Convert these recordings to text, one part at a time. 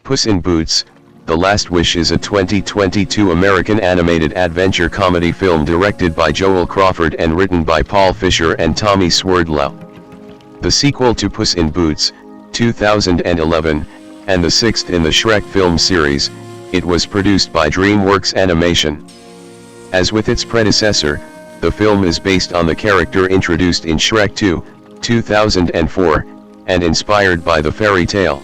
Puss in Boots, The Last Wish is a 2022 American animated adventure comedy film directed by Joel Crawford and written by Paul Fisher and Tommy Swerdlow. The sequel to Puss in Boots, 2011, and the sixth in the Shrek film series, it was produced by DreamWorks Animation. As with its predecessor, The film is based on the character introduced in Shrek 2, 2004, and inspired by the fairy tale.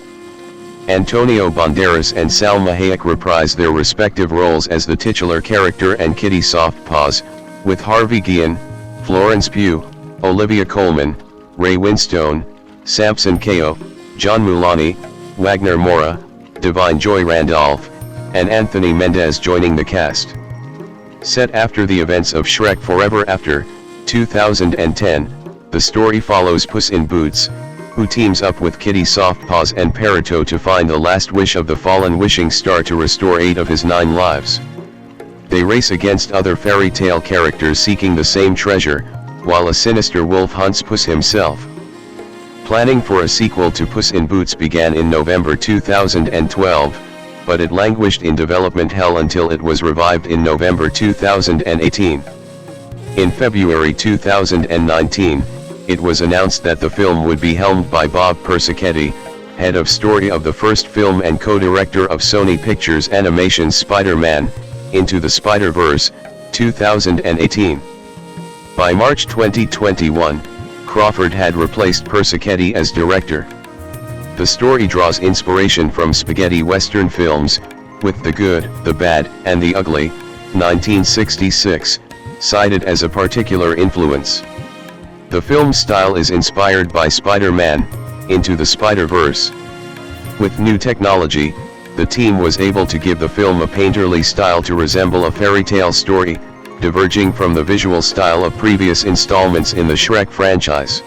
Antonio Banderas and Salma Hayek reprise their respective roles as the titular character and Kitty Softpaws, with Harvey Guillén, Florence Pugh, Olivia Colman, Ray Winstone, Samson Kayo, John Mulaney, Wagner Moura, Divine Joy Randolph, and Anthony Mendez joining the cast. Set after the events of Shrek Forever After, 2010, the story follows Puss in Boots, who teams up with Kitty Softpaws and Peritto to find the last wish of the fallen wishing star to restore 8 of his 9 lives. They race against other fairy tale characters seeking the same treasure, while a sinister wolf hunts Puss himself. Planning for a sequel to Puss in Boots began in November 2012, but it languished in development hell until it was revived in November 2018. In February 2019, it was announced that the film would be helmed by Bob Persichetti, head of story of the first film and co-director of Sony Pictures Animation's Spider-Man, Into the Spider-Verse, 2018. By March 2021, Crawford had replaced Persichetti as director. The story draws inspiration from spaghetti western films, with The Good, the Bad, and the Ugly, 1966, cited as a particular influence. The film's style is inspired by Spider-Man, Into the Spider-Verse. With new technology, the team was able to give the film a painterly style to resemble a fairy tale story, diverging from the visual style of previous installments in the Shrek franchise.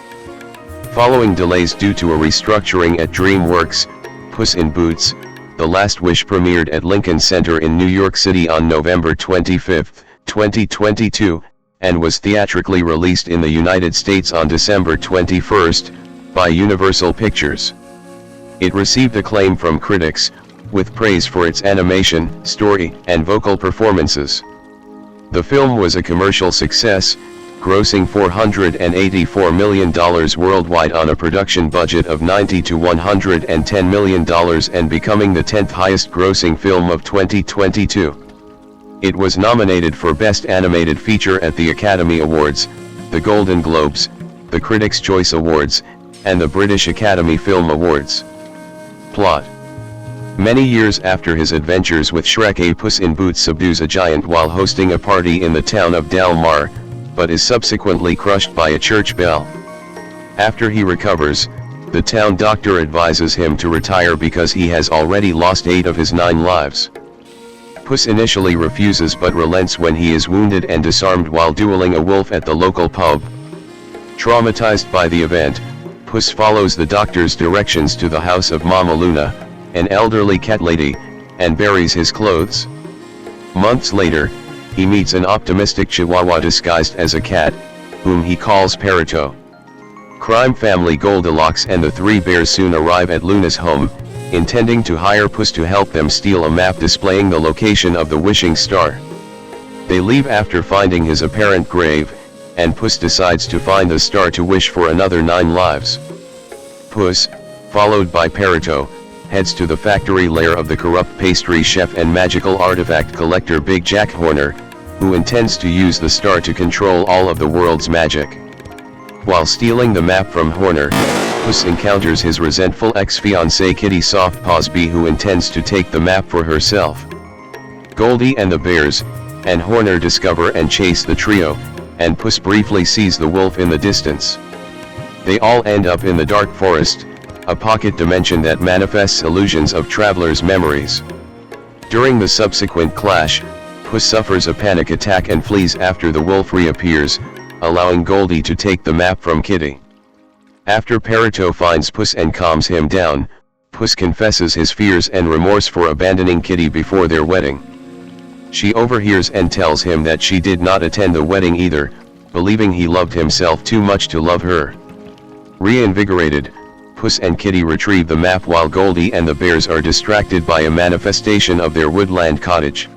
Following delays due to a restructuring at DreamWorks, Puss in Boots: The Last Wish premiered at Lincoln Center in New York City on November 25, 2022, and was theatrically released in the United States on December 21, by Universal Pictures. It received acclaim from critics, with praise for its animation, story, and vocal performances. The film was a commercial success, grossing $484 million worldwide on a production budget of $90 to $110 million and becoming the 10th highest grossing film of 2022. It was nominated for Best Animated Feature at the Academy Awards, the Golden Globes, the Critics' Choice Awards, and the British Academy Film Awards. Plot: many years after his adventures with Shrek, a Puss in Boots subdues a giant while hosting a party in the town of Dalmar, but is subsequently crushed by a church bell. After he recovers, the town doctor advises him to retire because he has already lost 8 of his 9 lives. Puss initially refuses but relents when he is wounded and disarmed while dueling a wolf at the local pub. Traumatized by the event, Puss follows the doctor's directions to the house of Mama Luna, an elderly cat lady, and buries his clothes. Months later, he meets an optimistic chihuahua disguised as a cat, whom he calls Peritto. Crime family Goldilocks and the 3 bears soon arrive at Luna's home, intending to hire Puss to help them steal a map displaying the location of the wishing star. They leave after finding his apparent grave, and Puss decides to find the star to wish for another 9 lives. Puss, followed by Peritto, heads to the factory lair of the corrupt pastry chef and magical artifact collector Big Jack Horner, who intends to use the star to control all of the world's magic. While stealing the map from Horner, Puss encounters his resentful ex-fiancée Kitty Softpaws B, who intends to take the map for herself. Goldie and the bears, and Horner discover and chase the trio, and Puss briefly sees the wolf in the distance. They all end up in the dark forest, a pocket dimension that manifests illusions of travelers' memories. During the subsequent clash, Puss suffers a panic attack and flees after the wolf reappears, allowing Goldie to take the map from Kitty. After Peritto finds Puss and calms him down, Puss confesses his fears and remorse for abandoning Kitty before their wedding. She overhears and tells him that she did not attend the wedding either, believing he loved himself too much to love her. Reinvigorated, Puss and Kitty retrieve the map while Goldie and the bears are distracted by a manifestation of their woodland cottage.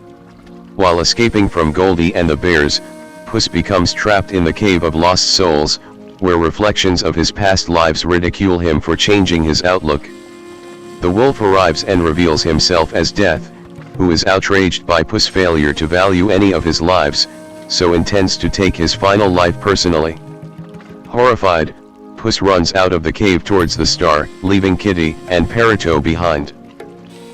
While escaping from Goldie and the bears, Puss becomes trapped in the Cave of Lost Souls, where reflections of his past lives ridicule him for changing his outlook. The wolf arrives and reveals himself as Death, who is outraged by Puss' failure to value any of his lives, so intends to take his final life personally. Horrified, Puss runs out of the cave towards the star, leaving Kitty and Peritto behind.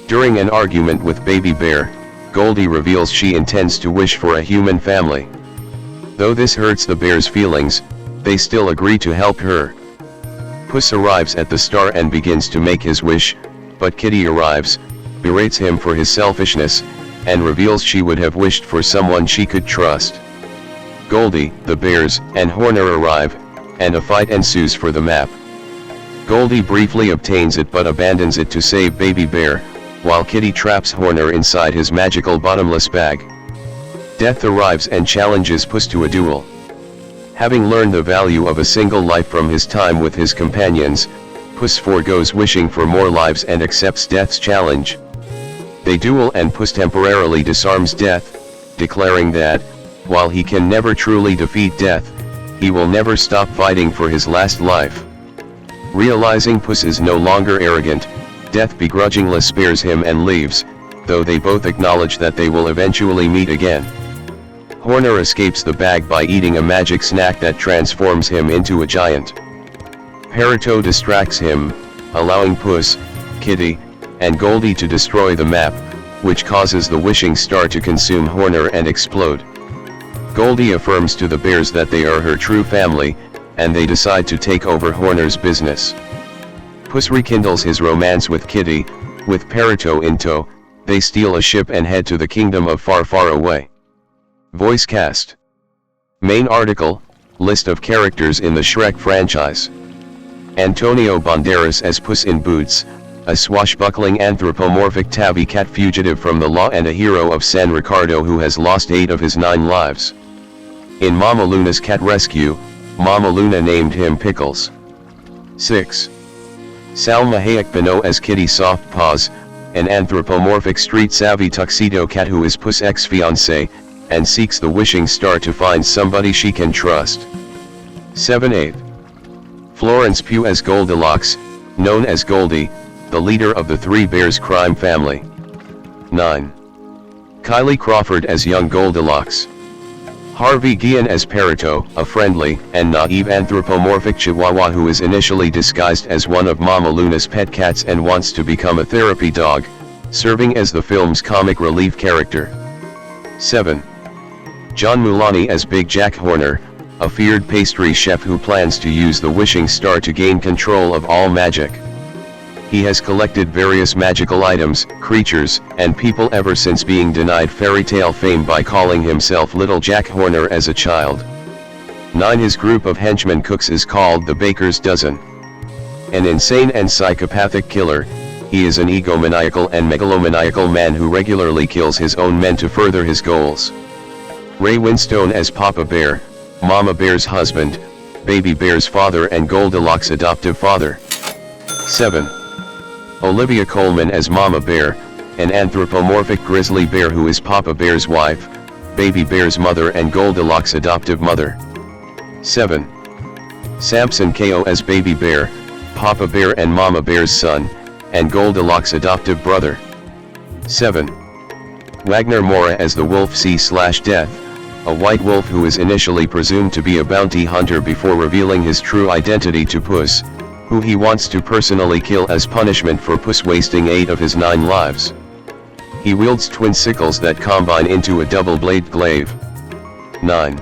During an argument with Baby Bear, Goldie reveals she intends to wish for a human family. Though this hurts the bear's feelings, they still agree to help her. Puss arrives at the star and begins to make his wish, but Kitty arrives, berates him for his selfishness, and reveals she would have wished for someone she could trust. Goldie, the bears, and Horner arrive, and a fight ensues for the map. Goldie briefly obtains it but abandons it to save Baby Bear, while Kitty traps Horner inside his magical bottomless bag. Death arrives and challenges Puss to a duel. Having learned the value of a single life from his time with his companions, Puss forgoes wishing for more lives and accepts Death's challenge. They duel and Puss temporarily disarms Death, declaring that, while he can never truly defeat Death, he will never stop fighting for his last life. Realizing Puss is no longer arrogant, Death begrudgingly spares him and leaves, though they both acknowledge that they will eventually meet again. Horner escapes the bag by eating a magic snack that transforms him into a giant. Peritto distracts him, allowing Puss, Kitty, and Goldie to destroy the map, which causes the wishing star to consume Horner and explode. Goldie affirms to the bears that they are her true family, and they decide to take over Horner's business. Puss rekindles his romance with Kitty. With Peritto in tow, they steal a ship and head to the kingdom of Far Far Away. Voice cast. Main article, list of characters in the Shrek franchise. Antonio Banderas as Puss in Boots, a swashbuckling anthropomorphic tabby cat fugitive from the law and a hero of San Ricardo who has lost 8 of his 9 lives. In Mama Luna's cat rescue, Mama Luna named him Pickles. 6. Salma Hayek Beno as Kitty Soft Paws, an anthropomorphic street-savvy tuxedo cat who is Puss' ex-fiancé, and seeks the wishing star to find somebody she can trust. 7/8. Florence Pugh as Goldilocks, known as Goldie, the leader of the Three Bears crime family. 9. Kylie Crawford as young Goldilocks. Harvey Guillén as Peritto, a friendly and naive anthropomorphic chihuahua who is initially disguised as one of Mama Luna's pet cats and wants to become a therapy dog, serving as the film's comic relief character. 7. John Mulaney as Big Jack Horner, a feared pastry chef who plans to use the wishing star to gain control of all magic. He has collected various magical items, creatures, and people ever since being denied fairy tale fame by calling himself Little Jack Horner as a child. 9. His group of henchmen cooks is called the Baker's Dozen. An insane and psychopathic killer, he is an egomaniacal and megalomaniacal man who regularly kills his own men to further his goals. Ray Winstone as Papa Bear, Mama Bear's husband, Baby Bear's father and Goldilocks' adoptive father. 7. Olivia Colman as Mama Bear, an anthropomorphic grizzly bear who is Papa Bear's wife, Baby Bear's mother and Goldilocks' adoptive mother. 7. Samson Ko as Baby Bear, Papa Bear and Mama Bear's son, and Goldilocks' adoptive brother. 7. Wagner Moura as the Wolf C/Death, a white wolf who is initially presumed to be a bounty hunter before revealing his true identity to Puss, who he wants to personally kill as punishment for Puss wasting 8 of his 9 lives. He wields twin sickles that combine into a double-blade glaive. 9.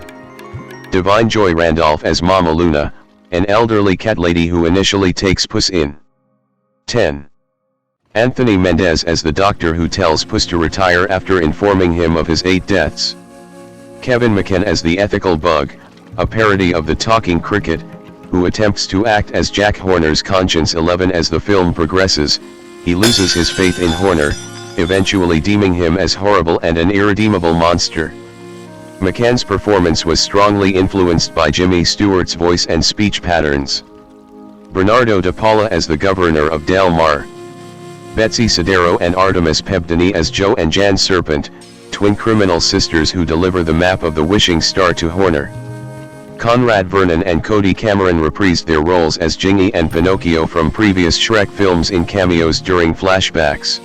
Divine Joy Randolph as Mama Luna, an elderly cat lady who initially takes Puss in. 10. Anthony Mendez as the doctor who tells Puss to retire after informing him of his 8 deaths. Kevin McKen as the ethical bug, a parody of the talking cricket, who attempts to act as Jack Horner's conscience. 11. As the film progresses, he loses his faith in Horner, eventually deeming him as horrible and an irredeemable monster. McCann's performance was strongly influenced by Jimmy Stewart's voice and speech patterns. Bernardo de Paula as the governor of Del Mar. Betsy Sodero and Artemis Pebdany as Joe and Jan Serpent, twin criminal sisters who deliver the map of the wishing star to Horner. Conrad Vernon and Cody Cameron reprised their roles as Jingy and Pinocchio from previous Shrek films in cameos during flashbacks.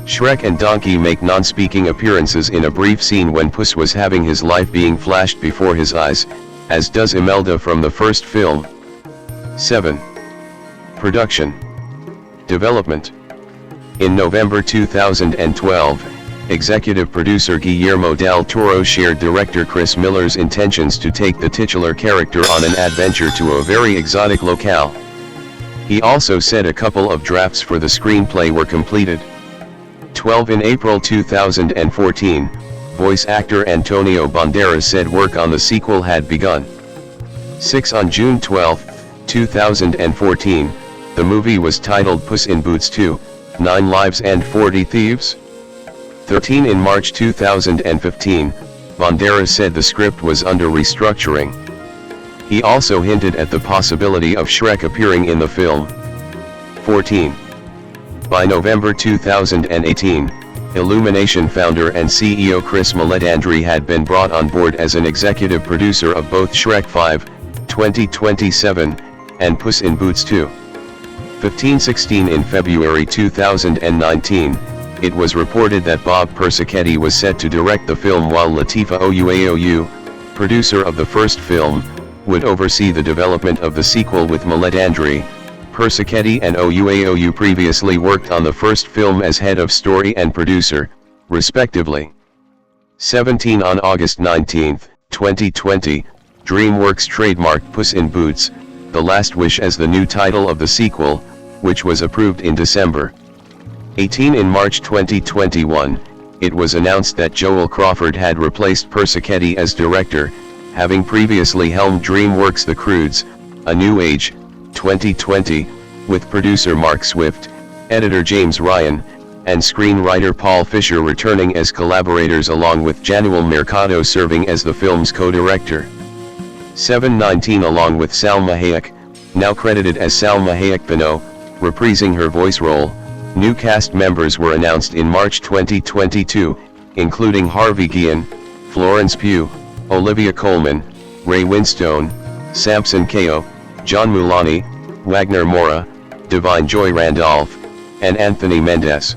Shrek and Donkey make non-speaking appearances in a brief scene when Puss was having his life being flashed before his eyes, as does Imelda from the first film. 7. Production. Development. In November 2012, executive producer Guillermo del Toro shared director Chris Miller's intentions to take the titular character on an adventure to a very exotic locale. He also said a couple of drafts for the screenplay were completed. 12. In April 2014, voice actor Antonio Banderas said work on the sequel had begun. 6. On June 12, 2014, the movie was titled Puss in Boots 2, 9 Lives and 40 Thieves. 13. In March 2015, Banderas said the script was under restructuring. He also hinted at the possibility of Shrek appearing in the film. 14. By November 2018, Illumination founder and CEO Chris Meledandri had been brought on board as an executive producer of both Shrek 5, 2027, and Puss in Boots 2. 15-16. In February 2019, it was reported that Bob Persichetti was set to direct the film while Latifah Ouaoulou, producer of the first film, would oversee the development of the sequel with Meledandri. Persichetti and Ouaoulou previously worked on the first film as head of story and producer, respectively. 17. On August 19, 2020, DreamWorks trademarked Puss in Boots: The Last Wish as the new title of the sequel, which was approved in December. 18. In March 2021, it was announced that Joel Crawford had replaced Persichetti as director, having previously helmed DreamWorks' The Croods: A New Age, 2020, with producer Mark Swift, editor James Ryan, and screenwriter Paul Fisher returning as collaborators along with Januel Mercado serving as the film's co-director. 7-19. Along with Salma Hayek, now credited as Salma Hayek Pinot, reprising her voice role, new cast members were announced in March 2022, including Harvey Guillén, Florence Pugh, Olivia Colman, Ray Winstone, Samson Kayo, John Mulaney, Wagner Moura, Divine Joy Randolph, and Anthony Mendez.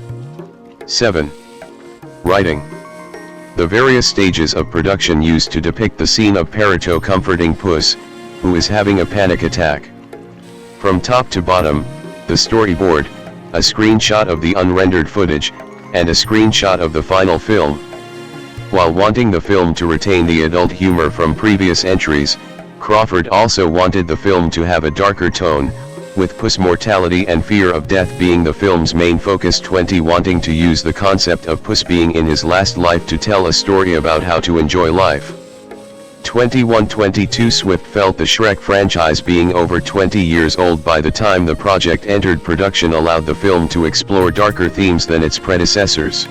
7. Writing. The various stages of production used to depict the scene of Peritto comforting Puss, who is having a panic attack. From top to bottom, the storyboard, a screenshot of the unrendered footage, and a screenshot of the final film. While wanting the film to retain the adult humor from previous entries, Crawford also wanted the film to have a darker tone, with Puss' mortality and fear of death being the film's main focus. 20. Wanting to use the concept of Puss being in his last life to tell a story about how to enjoy life. 21-22. Swift felt the Shrek franchise being over 20 years old by the time the project entered production allowed the film to explore darker themes than its predecessors.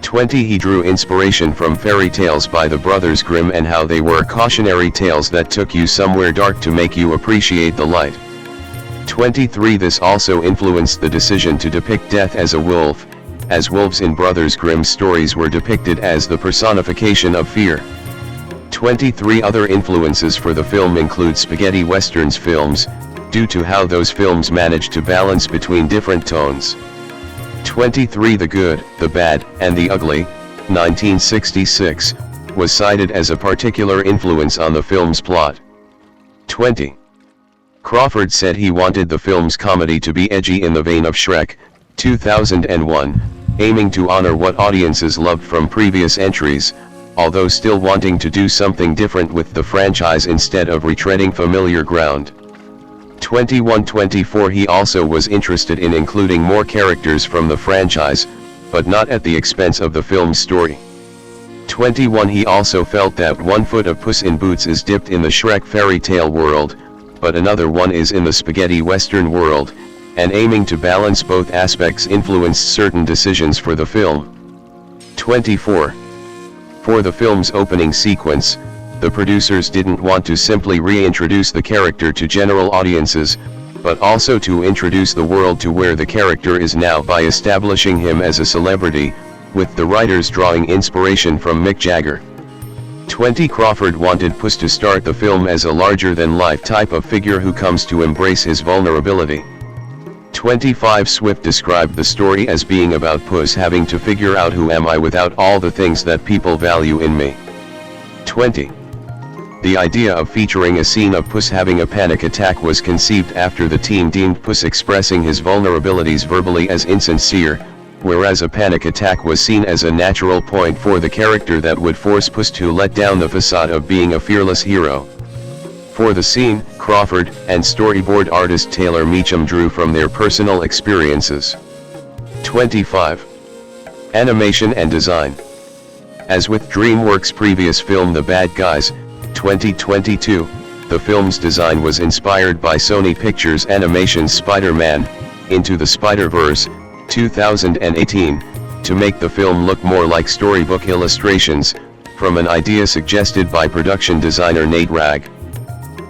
20. He drew inspiration from fairy tales by the Brothers Grimm and how they were cautionary tales that took you somewhere dark to make you appreciate the light. 23. This also influenced the decision to depict death as a wolf, as wolves in Brothers Grimm's stories were depicted as the personification of fear. 23. Other influences for the film include spaghetti westerns films, due to how those films managed to balance between different tones. 23. The Good, the Bad, and the Ugly, 1966, was cited as a particular influence on the film's plot. 20. Crawford said he wanted the film's comedy to be edgy in the vein of Shrek, 2001, aiming to honor what audiences loved from previous entries, although still wanting to do something different with the franchise instead of retreading familiar ground. 21-24. He also was interested in including more characters from the franchise, but not at the expense of the film's story. 21. He also felt that one foot of Puss in Boots is dipped in the Shrek fairy tale world, but another one is in the spaghetti western world, and aiming to balance both aspects influenced certain decisions for the film. 24. For the film's opening sequence, the producers didn't want to simply reintroduce the character to general audiences, but also to introduce the world to where the character is now by establishing him as a celebrity, with the writers drawing inspiration from Mick Jagger. 20. Crawford wanted Puss to start the film as a larger-than-life type of figure who comes to embrace his vulnerability. 25 Swift described the story as being about Puss having to figure out who am I without all the things that people value in me. 20. The idea of featuring a scene of Puss having a panic attack was conceived after the team deemed Puss expressing his vulnerabilities verbally as insincere, whereas a panic attack was seen as a natural point for the character that would force Puss to let down the facade of being a fearless hero. For the scene, Crawford and storyboard artist Taylor Meacham drew from their personal experiences. 25. Animation and design. As with DreamWorks' previous film The Bad Guys, 2022, the film's design was inspired by Sony Pictures Animation's Spider-Man, Into the Spider-Verse, 2018, to make the film look more like storybook illustrations, from an idea suggested by production designer Nate Ragg.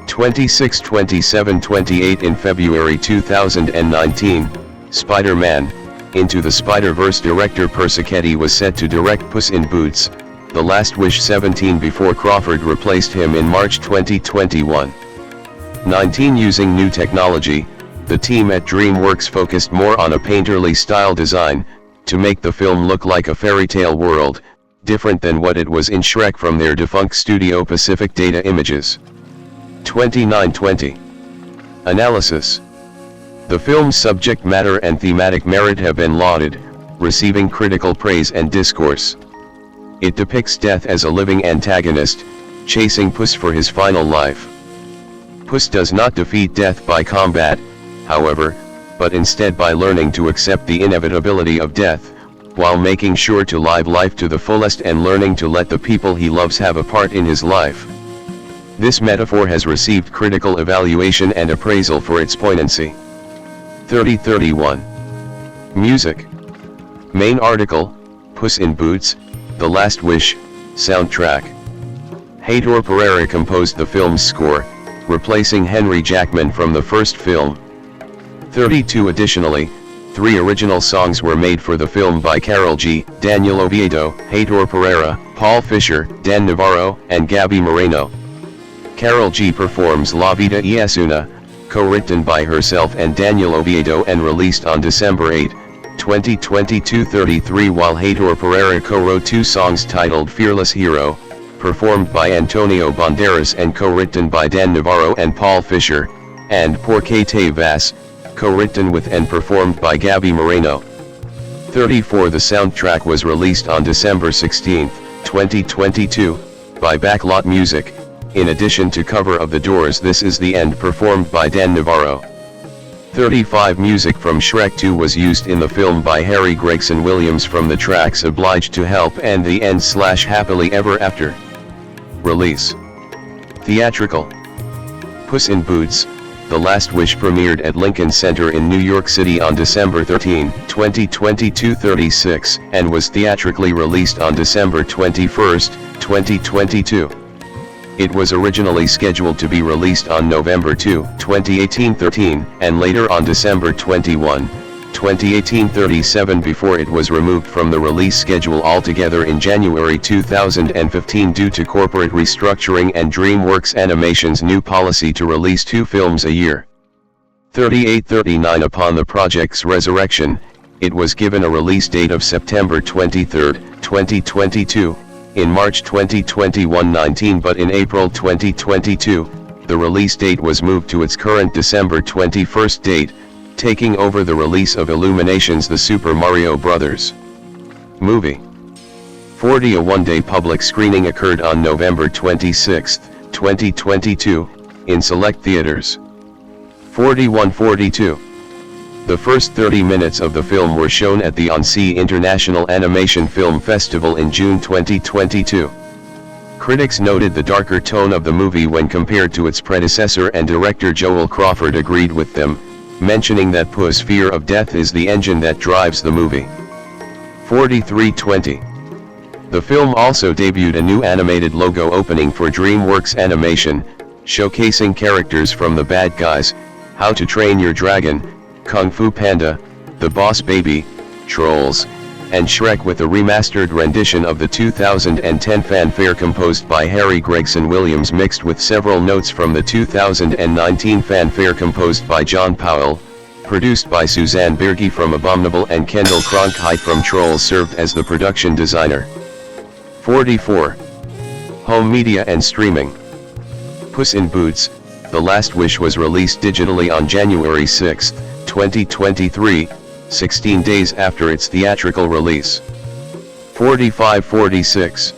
26, 27, 28 In February 2019, Spider-Man, Into the Spider-Verse director Persichetti was set to direct Puss in Boots, The Last Wish 17 before Crawford replaced him in March 2021. 19 Using new technology, the team at DreamWorks focused more on a painterly style design, to make the film look like a fairy tale world, different than what it was in Shrek from their defunct studio Pacific Data Images. 2920. Analysis. The film's subject matter and thematic merit have been lauded, receiving critical praise and discourse. It depicts death as a living antagonist, chasing Puss for his final life. Puss does not defeat death by combat, however, but instead by learning to accept the inevitability of death, while making sure to live life to the fullest and learning to let the people he loves have a part in his life. This metaphor has received critical evaluation and appraisal for its poignancy. 3031. Music. Main article, Puss in Boots, The Last Wish, soundtrack. Heitor Pereira composed the film's score, replacing Henry Jackman from the first film. 32 Additionally, 3 original songs were made for the film by Karol G, Daniel Oviedo, Heitor Pereira, Paul Fisher, Dan Navarro, and Gaby Moreno. Karol G performs La Vida es Una, co-written by herself and Daniel Oviedo and released on December 8, 2022. 33 While Heitor Pereira co-wrote 2 songs titled Fearless Hero, performed by Antonio Banderas and co-written by Dan Navarro and Paul Fisher, and Por Que Te Vas, co-written with and performed by Gaby Moreno. 34 The soundtrack was released on December 16, 2022, by Backlot Music, in addition to cover of The Doors' This Is the End performed by Dan Navarro. 35 Music from Shrek 2 was used in the film by Harry Gregson Williams from the tracks Obliged to Help and The End / Happily Ever After. Release. Theatrical. Puss in Boots, The Last Wish premiered at Lincoln Center in New York City on December 13, 2022. 36, and was theatrically released on December 21, 2022. It was originally scheduled to be released on November 2, 2018. 13, and later on December 21, 2018. 37 before it was removed from the release schedule altogether in January 2015 due to corporate restructuring and DreamWorks Animation's new policy to release 2 films a year. 38-39 Upon the project's resurrection, it was given a release date of September 23, 2022, in March 2021 19 but in April 2022, the release date was moved to its current December 21 date, taking over the release of Illumination's The Super Mario Bros. Movie. 40 A one-day public screening occurred on November 26, 2022, in select theaters. 41-42. The first 30 minutes of the film were shown at the Annecy International Animation Film Festival in June 2022. Critics noted the darker tone of the movie when compared to its predecessor, and director Joel Crawford agreed with them, mentioning that Puss' fear of death is the engine that drives the movie. 43-20. The film also debuted a new animated logo opening for DreamWorks Animation, showcasing characters from The Bad Guys, How to Train Your Dragon, Kung Fu Panda, The Boss Baby, Trolls, and Shrek, with a remastered rendition of the 2010 fanfare composed by Harry Gregson Williams mixed with several notes from the 2019 fanfare composed by John Powell. Produced by Suzanne Birge from Abominable and Kendall Cronkite from Trolls served as the production designer. 44. Home media and streaming. Puss in Boots: The Last Wish was released digitally on January 6, 2023, 16 days after its theatrical release. 45-46.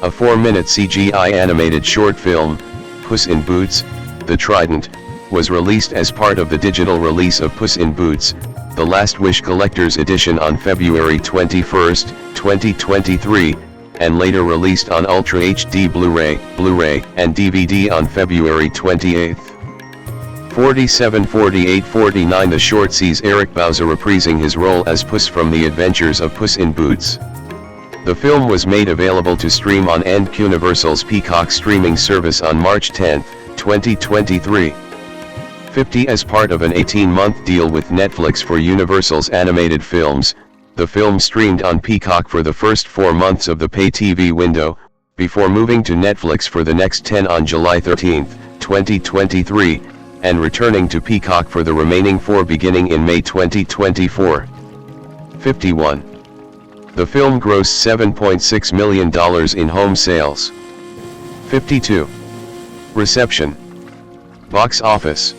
A 4-minute CGI animated short film, Puss in Boots: The Trident, was released as part of the digital release of Puss in Boots: The Last Wish Collector's Edition on February 21, 2023, and later released on Ultra HD Blu-ray, and DVD on February 28. 47, 48, 49. The short sees Eric Bauza reprising his role as Puss from The Adventures of Puss in Boots. The film was made available to stream on Universal's Peacock streaming service on March 10, 2023. 50. As part of an 18-month deal with Netflix for Universal's animated films, the film streamed on Peacock for the first 4 months of the pay TV window, before moving to Netflix for the next 10 on July 13, 2023, and returning to Peacock for the remaining 4 beginning in May 2024. 51. The film grossed $7.6 million in home sales. 52. Reception. Box office.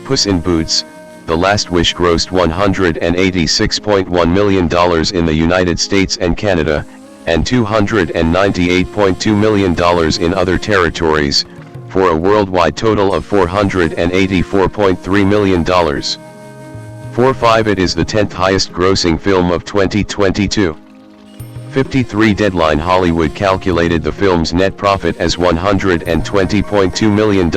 Puss in Boots: The Last Wish grossed $186.1 million in the United States and Canada, and $298.2 million in other territories, for a worldwide total of $484.3 million. 45. It is the 10th highest grossing film of 2022. 53. Deadline Hollywood calculated the film's net profit as $120.2 million,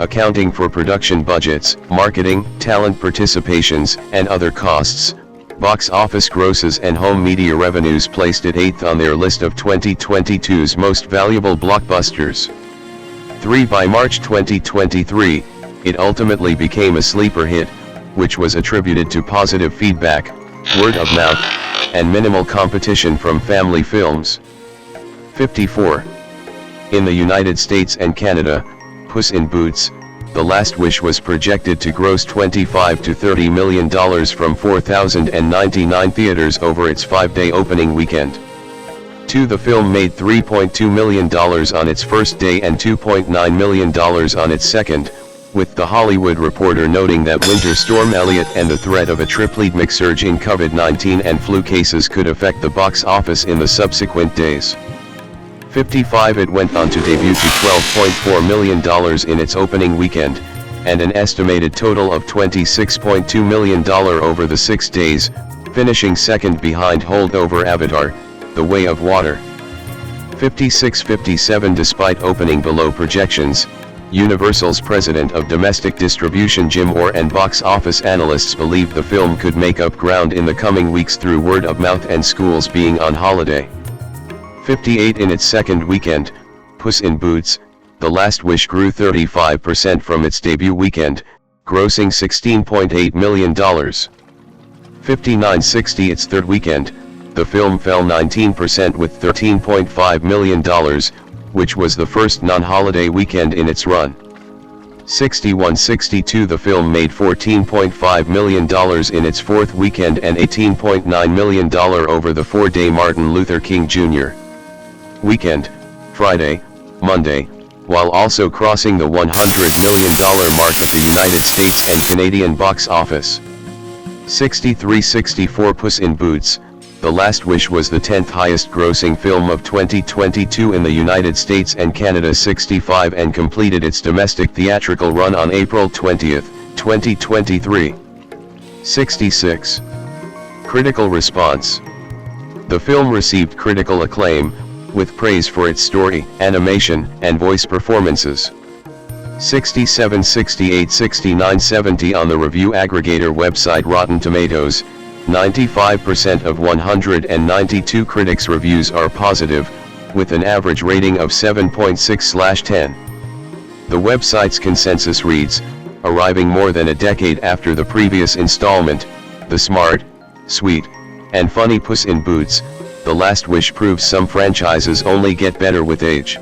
accounting for production budgets, marketing, talent participations, and other costs. Box office grosses and home media revenues placed it 8th on their list of 2022's most valuable blockbusters. 3. By March 2023, it ultimately became a sleeper hit, which was attributed to positive feedback, word of mouth, and minimal competition from family films. 54. In the United States and Canada, Puss in Boots: The Last Wish was projected to gross $25 to $30 million from 4,099 theaters over its 5-day opening weekend. 2. The film made $3.2 million on its first day and $2.9 million on its second, with The Hollywood Reporter noting that Winter Storm Elliott and the threat of a tripledemic surge in COVID-19 and flu cases could affect the box office in the subsequent days. 55. It went on to debut to $12.4 million in its opening weekend, and an estimated total of $26.2 million over the 6 days, finishing second behind holdover Avatar: The Way of Water. 56-57. Despite opening below projections, Universal's president of domestic distribution Jim Orr and box office analysts believed the film could make up ground in the coming weeks through word of mouth and schools being on holiday. 58. In its second weekend, Puss in Boots: The Last Wish grew 35% from its debut weekend, grossing $16.8 million. 59-60. Its third weekend, the film fell 19% with $13.5 million, which was the first non-holiday weekend in its run. 61-62. The film made $14.5 million in its fourth weekend and $18.9 million over the 4-day Martin Luther King Jr. weekend, Friday, Monday, while also crossing the $100 million mark at the United States and Canadian box office. 63-64. Puss in Boots: The Last Wish was the 10th highest grossing film of 2022 in the United States and Canada. 65. And completed its domestic theatrical run on April 20, 2023. 66. Critical response. The film received critical acclaim, with praise for its story, animation, and voice performances. 67, 68, 69, 70. On the review aggregator website Rotten Tomatoes, 95% of 192 critics' reviews are positive, with an average rating of 7.6/10. The website's consensus reads, arriving more than a decade after the previous installment, the smart, sweet, and funny Puss in Boots: The Last Wish proves some franchises only get better with age.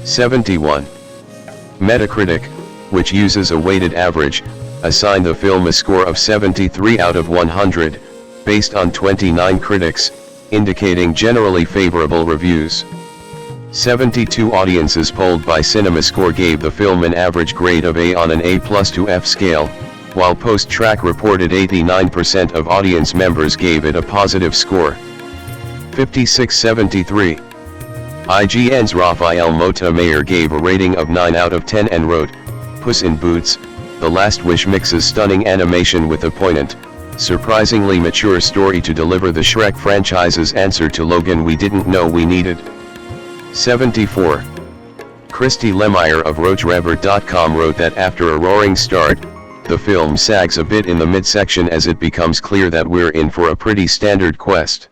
71. Metacritic, which uses a weighted average, assigned the film a score of 73 out of 100, based on 29 critics, indicating generally favorable reviews. 72 audiences polled by CinemaScore gave the film an average grade of A on an A+ to F scale, while Post-Track reported 89% of audience members gave it a positive score. 5673. IGN's Rafael Montemayor gave a rating of 9 out of 10 and wrote, "Puss in Boots, The Last Wish mixes stunning animation with a poignant, surprisingly mature story to deliver the Shrek franchise's answer to Logan we didn't know we needed." 74. Christy Lemire of RoachRevert.com wrote that after a roaring start, the film sags a bit in the midsection as it becomes clear that we're in for a pretty standard quest.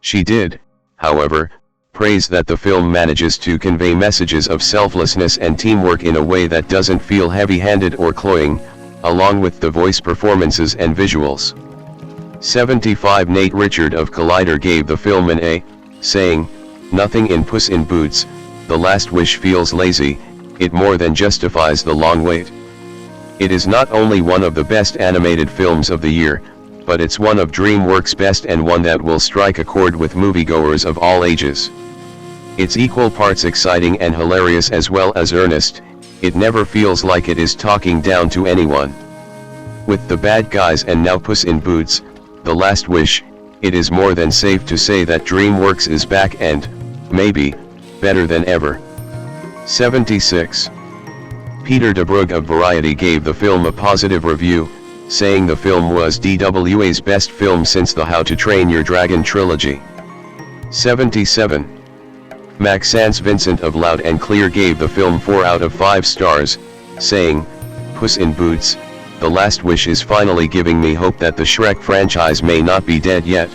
She did, however, praise that the film manages to convey messages of selflessness and teamwork in a way that doesn't feel heavy-handed or cloying, along with the voice performances and visuals. 75. Nate Richard of Collider gave the film an A, saying, "Nothing in Puss in Boots, The Last Wish feels lazy, it more than justifies the long wait. It is not only one of the best animated films of the year, but it's one of DreamWorks' best and one that will strike a chord with moviegoers of all ages. It's equal parts exciting and hilarious as well as earnest, it never feels like it is talking down to anyone. With the bad guys and now Puss in Boots, The Last Wish, it is more than safe to say that DreamWorks is back and, maybe, better than ever." 76. Peter DeBrugge of Variety gave the film a positive review, saying the film was DWA's best film since the How to Train Your Dragon trilogy. 77. Maxence Vincent of Loud and Clear gave the film 4 out of 5 stars, saying, "Puss in Boots, The Last Wish is finally giving me hope that the Shrek franchise may not be dead yet.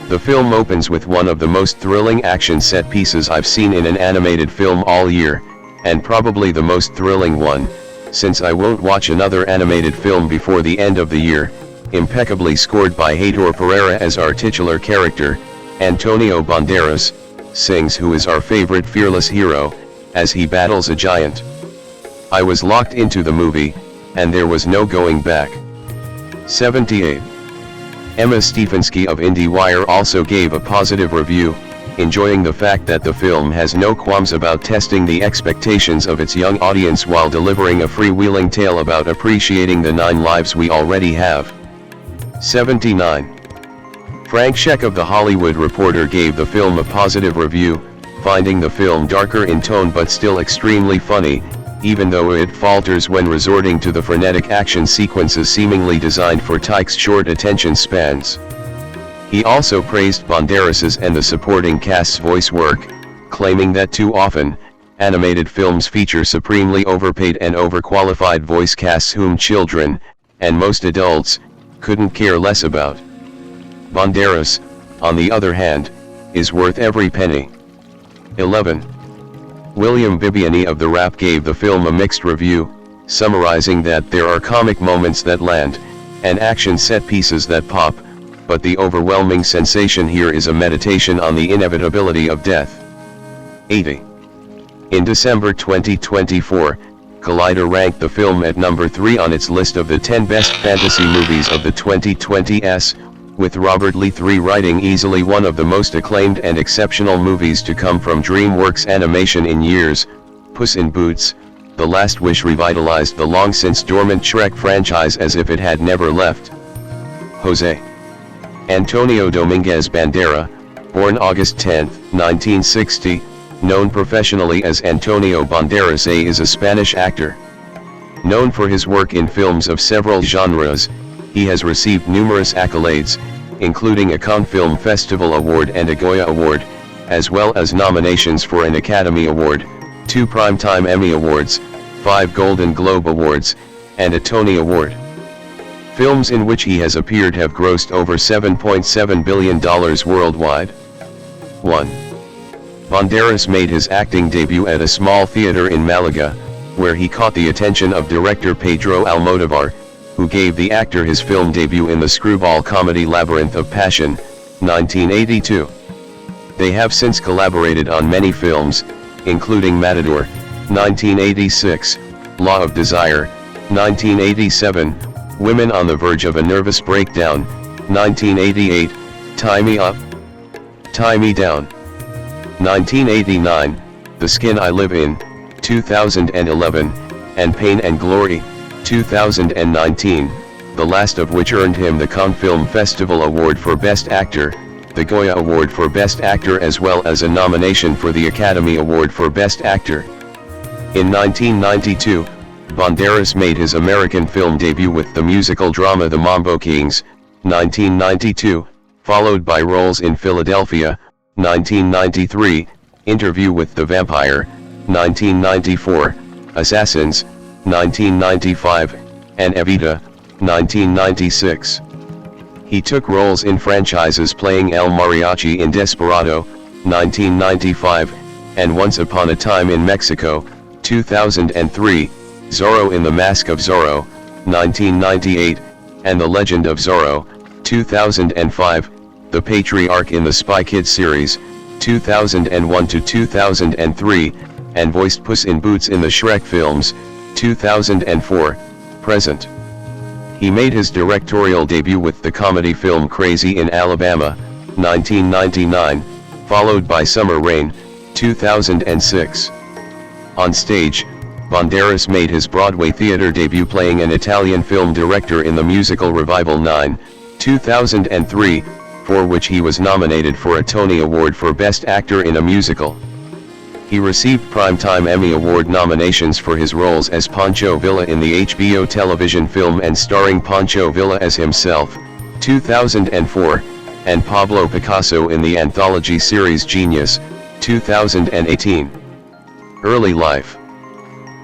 The film opens with one of the most thrilling action set pieces I've seen in an animated film all year, and probably the most thrilling one, since I won't watch another animated film before the end of the year, impeccably scored by Heitor Pereira as our titular character. Antonio Banderas sings who is our favorite fearless hero, as he battles a giant. I was locked into the movie, and there was no going back." 78. Emma Stefanski of IndieWire also gave a positive review, enjoying the fact that the film has no qualms about testing the expectations of its young audience while delivering a freewheeling tale about appreciating the 9 lives we already have. 79. Frank Scheck of The Hollywood Reporter gave the film a positive review, finding the film darker in tone but still extremely funny, even though it falters when resorting to the frenetic action sequences seemingly designed for Tyke's short attention spans. He also praised Banderas's and the supporting cast's voice work, claiming that too often, animated films feature supremely overpaid and overqualified voice casts whom children, and most adults, couldn't care less about. Banderas, on the other hand, is worth every penny. 11. William Bibiani of The Wrap gave the film a mixed review, summarizing that there are comic moments that land, and action set pieces that pop, but the overwhelming sensation here is a meditation on the inevitability of death. 80. In December 2024, Collider ranked the film at number 3 on its list of the 10 best fantasy movies of the 2020s, with Robert Lee III writing easily one of the most acclaimed and exceptional movies to come from DreamWorks Animation in years. Puss in Boots, The Last Wish revitalized the long-since dormant Shrek franchise as if it had never left. Jose Antonio Dominguez Bandera, born August 10, 1960, known professionally as Antonio Banderas, is a Spanish actor. Known for his work in films of several genres, he has received numerous accolades, including a Cannes Film Festival Award and a Goya Award, as well as nominations for an Academy Award, 2 Primetime Emmy Awards, 5 Golden Globe Awards, and a Tony Award. Films in which he has appeared have grossed over $7.7 billion worldwide. 1. Banderas made his acting debut at a small theater in Malaga, where he caught the attention of director Pedro Almodóvar, who gave the actor his film debut in the screwball comedy Labyrinth of Passion, 1982. They have since collaborated on many films, including Matador, 1986, Law of Desire, 1987, Women on the Verge of a Nervous Breakdown, 1988, Tie Me Up, Tie Me Down, 1989, The Skin I Live In, 2011, and Pain and Glory, 2019, the last of which earned him the Cannes Film Festival Award for Best Actor, the Goya Award for Best Actor, as well as a nomination for the Academy Award for Best Actor. In 1992, Banderas made his American film debut with the musical drama The Mambo Kings, 1992, followed by roles in Philadelphia, 1993, Interview with the Vampire, 1994, Assassins, 1995, and Evita, 1996. He took roles in franchises playing El Mariachi in Desperado, 1995, and Once Upon a Time in Mexico, 2003, Zorro in The Mask of Zorro, 1998, and The Legend of Zorro, 2005, the Patriarch in the Spy Kids series, 2001 to 2003, and voiced Puss in Boots in the Shrek films, 2004, present. He made his directorial debut with the comedy film Crazy in Alabama, 1999, followed by Summer Rain, 2006. On stage, Banderas made his Broadway theater debut playing an Italian film director in the musical Revival 9, 2003, for which he was nominated for a Tony Award for Best Actor in a Musical. He received Primetime Emmy Award nominations for his roles as Pancho Villa in the HBO television film and starring Pancho Villa as himself, 2004, and Pablo Picasso in the anthology series Genius, 2018. Early life.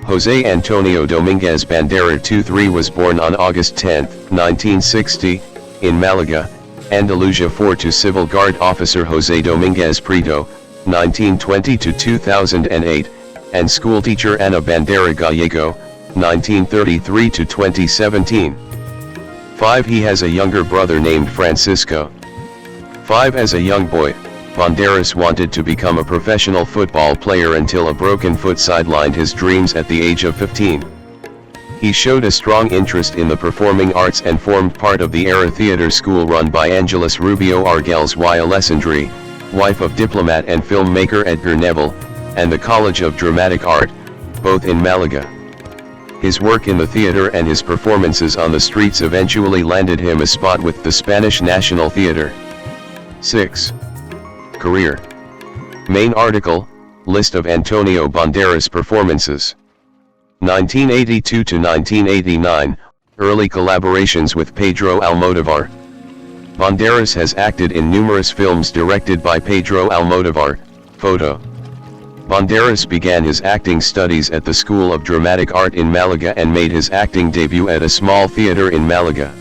José Antonio Dominguez Bandera II was born on August 10, 1960, in Malaga, Andalusia. To Civil Guard Officer José Domínguez Prieto, 1920 to 2008, and schoolteacher Ana Bandera Gallego, 1933 to 2017. 5. He has a younger brother named Francisco. 5. As a young boy, Banderas wanted to become a professional football player until a broken foot sidelined his dreams at the age of 15. He showed a strong interest in the performing arts and formed part of the Era Theater School run by Angeles Rubio Argels y Alessandri, wife of diplomat and filmmaker Edgar Neville, and the College of Dramatic Art, both in Malaga. His work in the theater and his performances on the streets eventually landed him a spot with the Spanish National Theater. 6. Career. Main article, List of Antonio Banderas performances. 1982 to 1989, early collaborations with Pedro Almodóvar. Banderas has acted in numerous films directed by Pedro Almodóvar. Photo. Banderas began his acting studies at the School of Dramatic Art in Malaga and made his acting debut at a small theater in Malaga.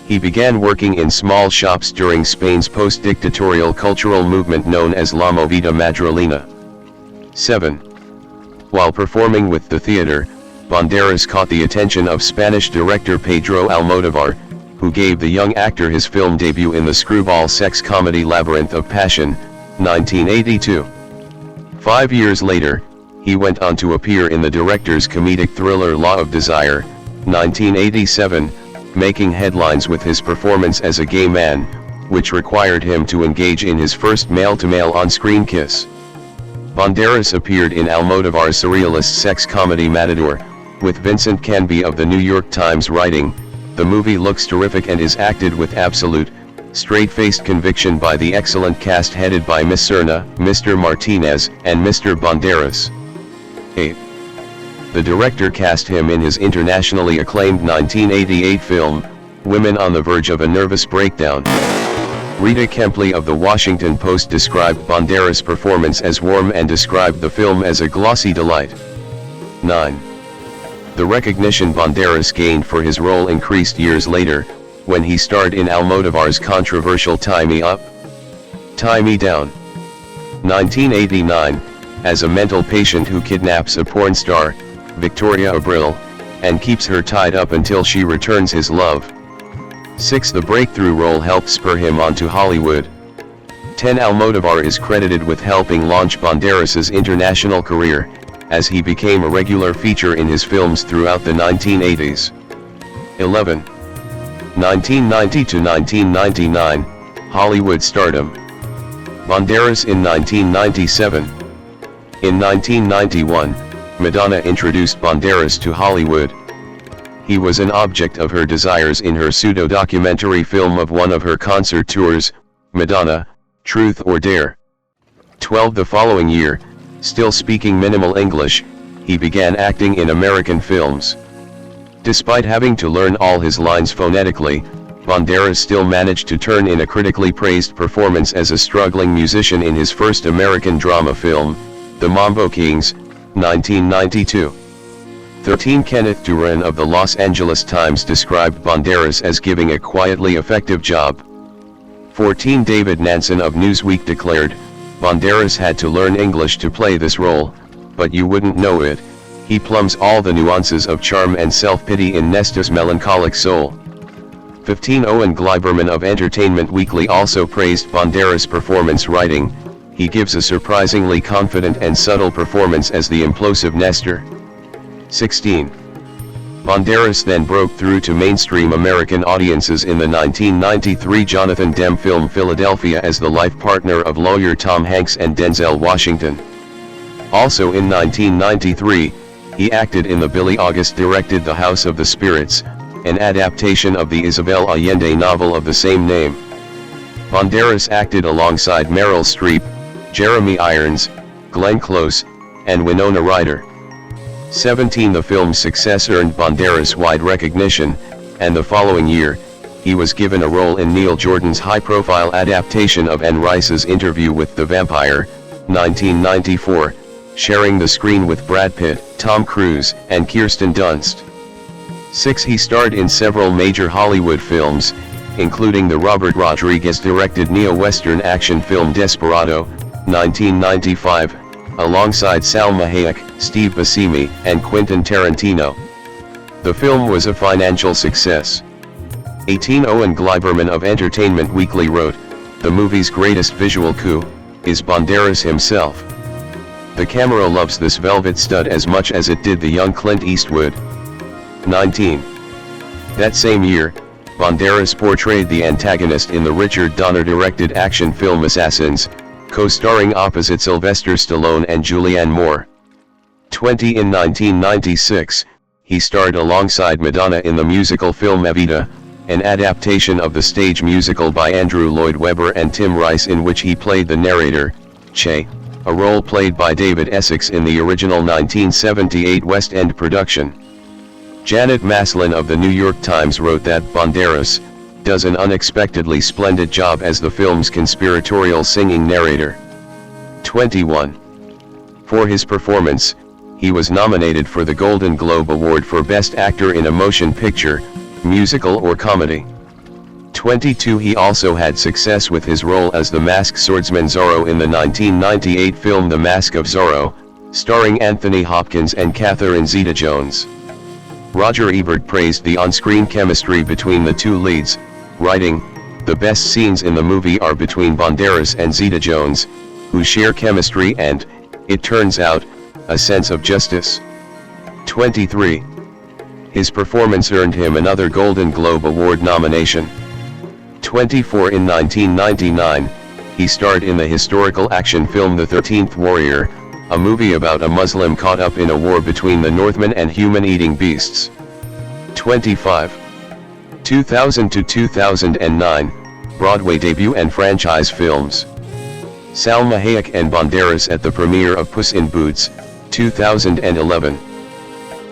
He began working in small shops during Spain's post-dictatorial cultural movement known as La Movida Madrilena. 7. While performing with the theater, Banderas caught the attention of Spanish director Pedro Almodóvar, who gave the young actor his film debut in the screwball sex comedy Labyrinth of Passion, 1982. 5 years later, he went on to appear in the director's comedic thriller Law of Desire, 1987, making headlines with his performance as a gay man, which required him to engage in his first male-to-male on-screen kiss. Banderas appeared in Almodóvar's surrealist sex comedy Matador, with Vincent Canby of the New York Times writing, "The movie looks terrific and is acted with absolute, straight-faced conviction by the excellent cast headed by Miss Serna, Mr. Martinez, and Mr. Banderas." 8. The director cast him in his internationally acclaimed 1988 film, Women on the Verge of a Nervous Breakdown. Rita Kempley of the Washington Post described Banderas' performance as warm and described the film as a glossy delight. 9. The recognition Banderas gained for his role increased years later, when he starred in Almodóvar's controversial Tie Me Up, Tie Me Down. 1989, as a mental patient who kidnaps a porn star, Victoria Abril, and keeps her tied up until she returns his love. 6. The breakthrough role helped spur him on to Hollywood. 10. Almodóvar is credited with helping launch Banderas' international career, as he became a regular feature in his films throughout the 1980s. 11. 1990 to 1999, Hollywood stardom. Banderas in 1997. In 1991, Madonna introduced Banderas to Hollywood. He was an object of her desires in her pseudo-documentary film of one of her concert tours, Madonna, Truth or Dare. 12. The following year, still speaking minimal English, he began acting in American films. Despite having to learn all his lines phonetically, Banderas still managed to turn in a critically praised performance as a struggling musician in his first American drama film, The Mambo Kings, 1992. 13. Kenneth Duran of the Los Angeles Times described Banderas as giving a quietly effective job. 14. David Nansen of Newsweek declared, Banderas had to learn English to play this role, but you wouldn't know it. He plumbs all the nuances of charm and self-pity in Nesta's melancholic soul. 15. Owen Gleiberman of Entertainment Weekly also praised Banderas' performance, writing, he gives a surprisingly confident and subtle performance as the implosive Nestor. 16. Banderas then broke through to mainstream American audiences in the 1993 Jonathan Demme film Philadelphia as the life partner of lawyer Tom Hanks and Denzel Washington. Also in 1993, he acted in the Billy August-directed The House of the Spirits, an adaptation of the Isabel Allende novel of the same name. Banderas acted alongside Meryl Streep, Jeremy Irons, Glenn Close, and Winona Ryder. 17. The film's success earned Banderas wide recognition, and the following year, he was given a role in Neil Jordan's high-profile adaptation of Anne Rice's Interview with the Vampire, 1994, sharing the screen with Brad Pitt, Tom Cruise, and Kirsten Dunst. 6. He starred in several major Hollywood films, including the Robert Rodriguez-directed neo-Western action film Desperado, 1995, alongside Salma Hayek, Steve Buscemi, and Quentin Tarantino. The film was a financial success. 18. Owen Gleiberman of Entertainment Weekly wrote, the movie's greatest visual coup is Banderas himself. The camera loves this velvet stud as much as it did the young Clint Eastwood. 19. That same year, Banderas portrayed the antagonist in the Richard Donner-directed action film Assassins, co-starring opposite Sylvester Stallone and Julianne Moore. 20. In 1996, he starred alongside Madonna in the musical film Evita, an adaptation of the stage musical by Andrew Lloyd Webber and Tim Rice in which he played the narrator, Che, a role played by David Essex in the original 1978 West End production. Janet Maslin of the New York Times wrote that Banderas does an unexpectedly splendid job as the film's conspiratorial singing narrator. 21. For his performance, he was nominated for the Golden Globe Award for Best Actor in a Motion Picture, Musical or Comedy. 22. He also had success with his role as the masked swordsman Zorro in the 1998 film The Mask of Zorro, starring Anthony Hopkins and Catherine Zeta-Jones. Roger Ebert praised the on-screen chemistry between the two leads, writing, the best scenes in the movie are between Banderas and Zeta-Jones, who share chemistry and, it turns out, a sense of justice. 23. His performance earned him another Golden Globe Award nomination. 24. In 1999, he starred in the historical action film The 13th Warrior, a movie about a Muslim caught up in a war between the Northmen and human-eating beasts. 25. 2000 to 2009, Broadway debut and franchise films. Salma Hayek and Banderas at the premiere of Puss in Boots, 2011.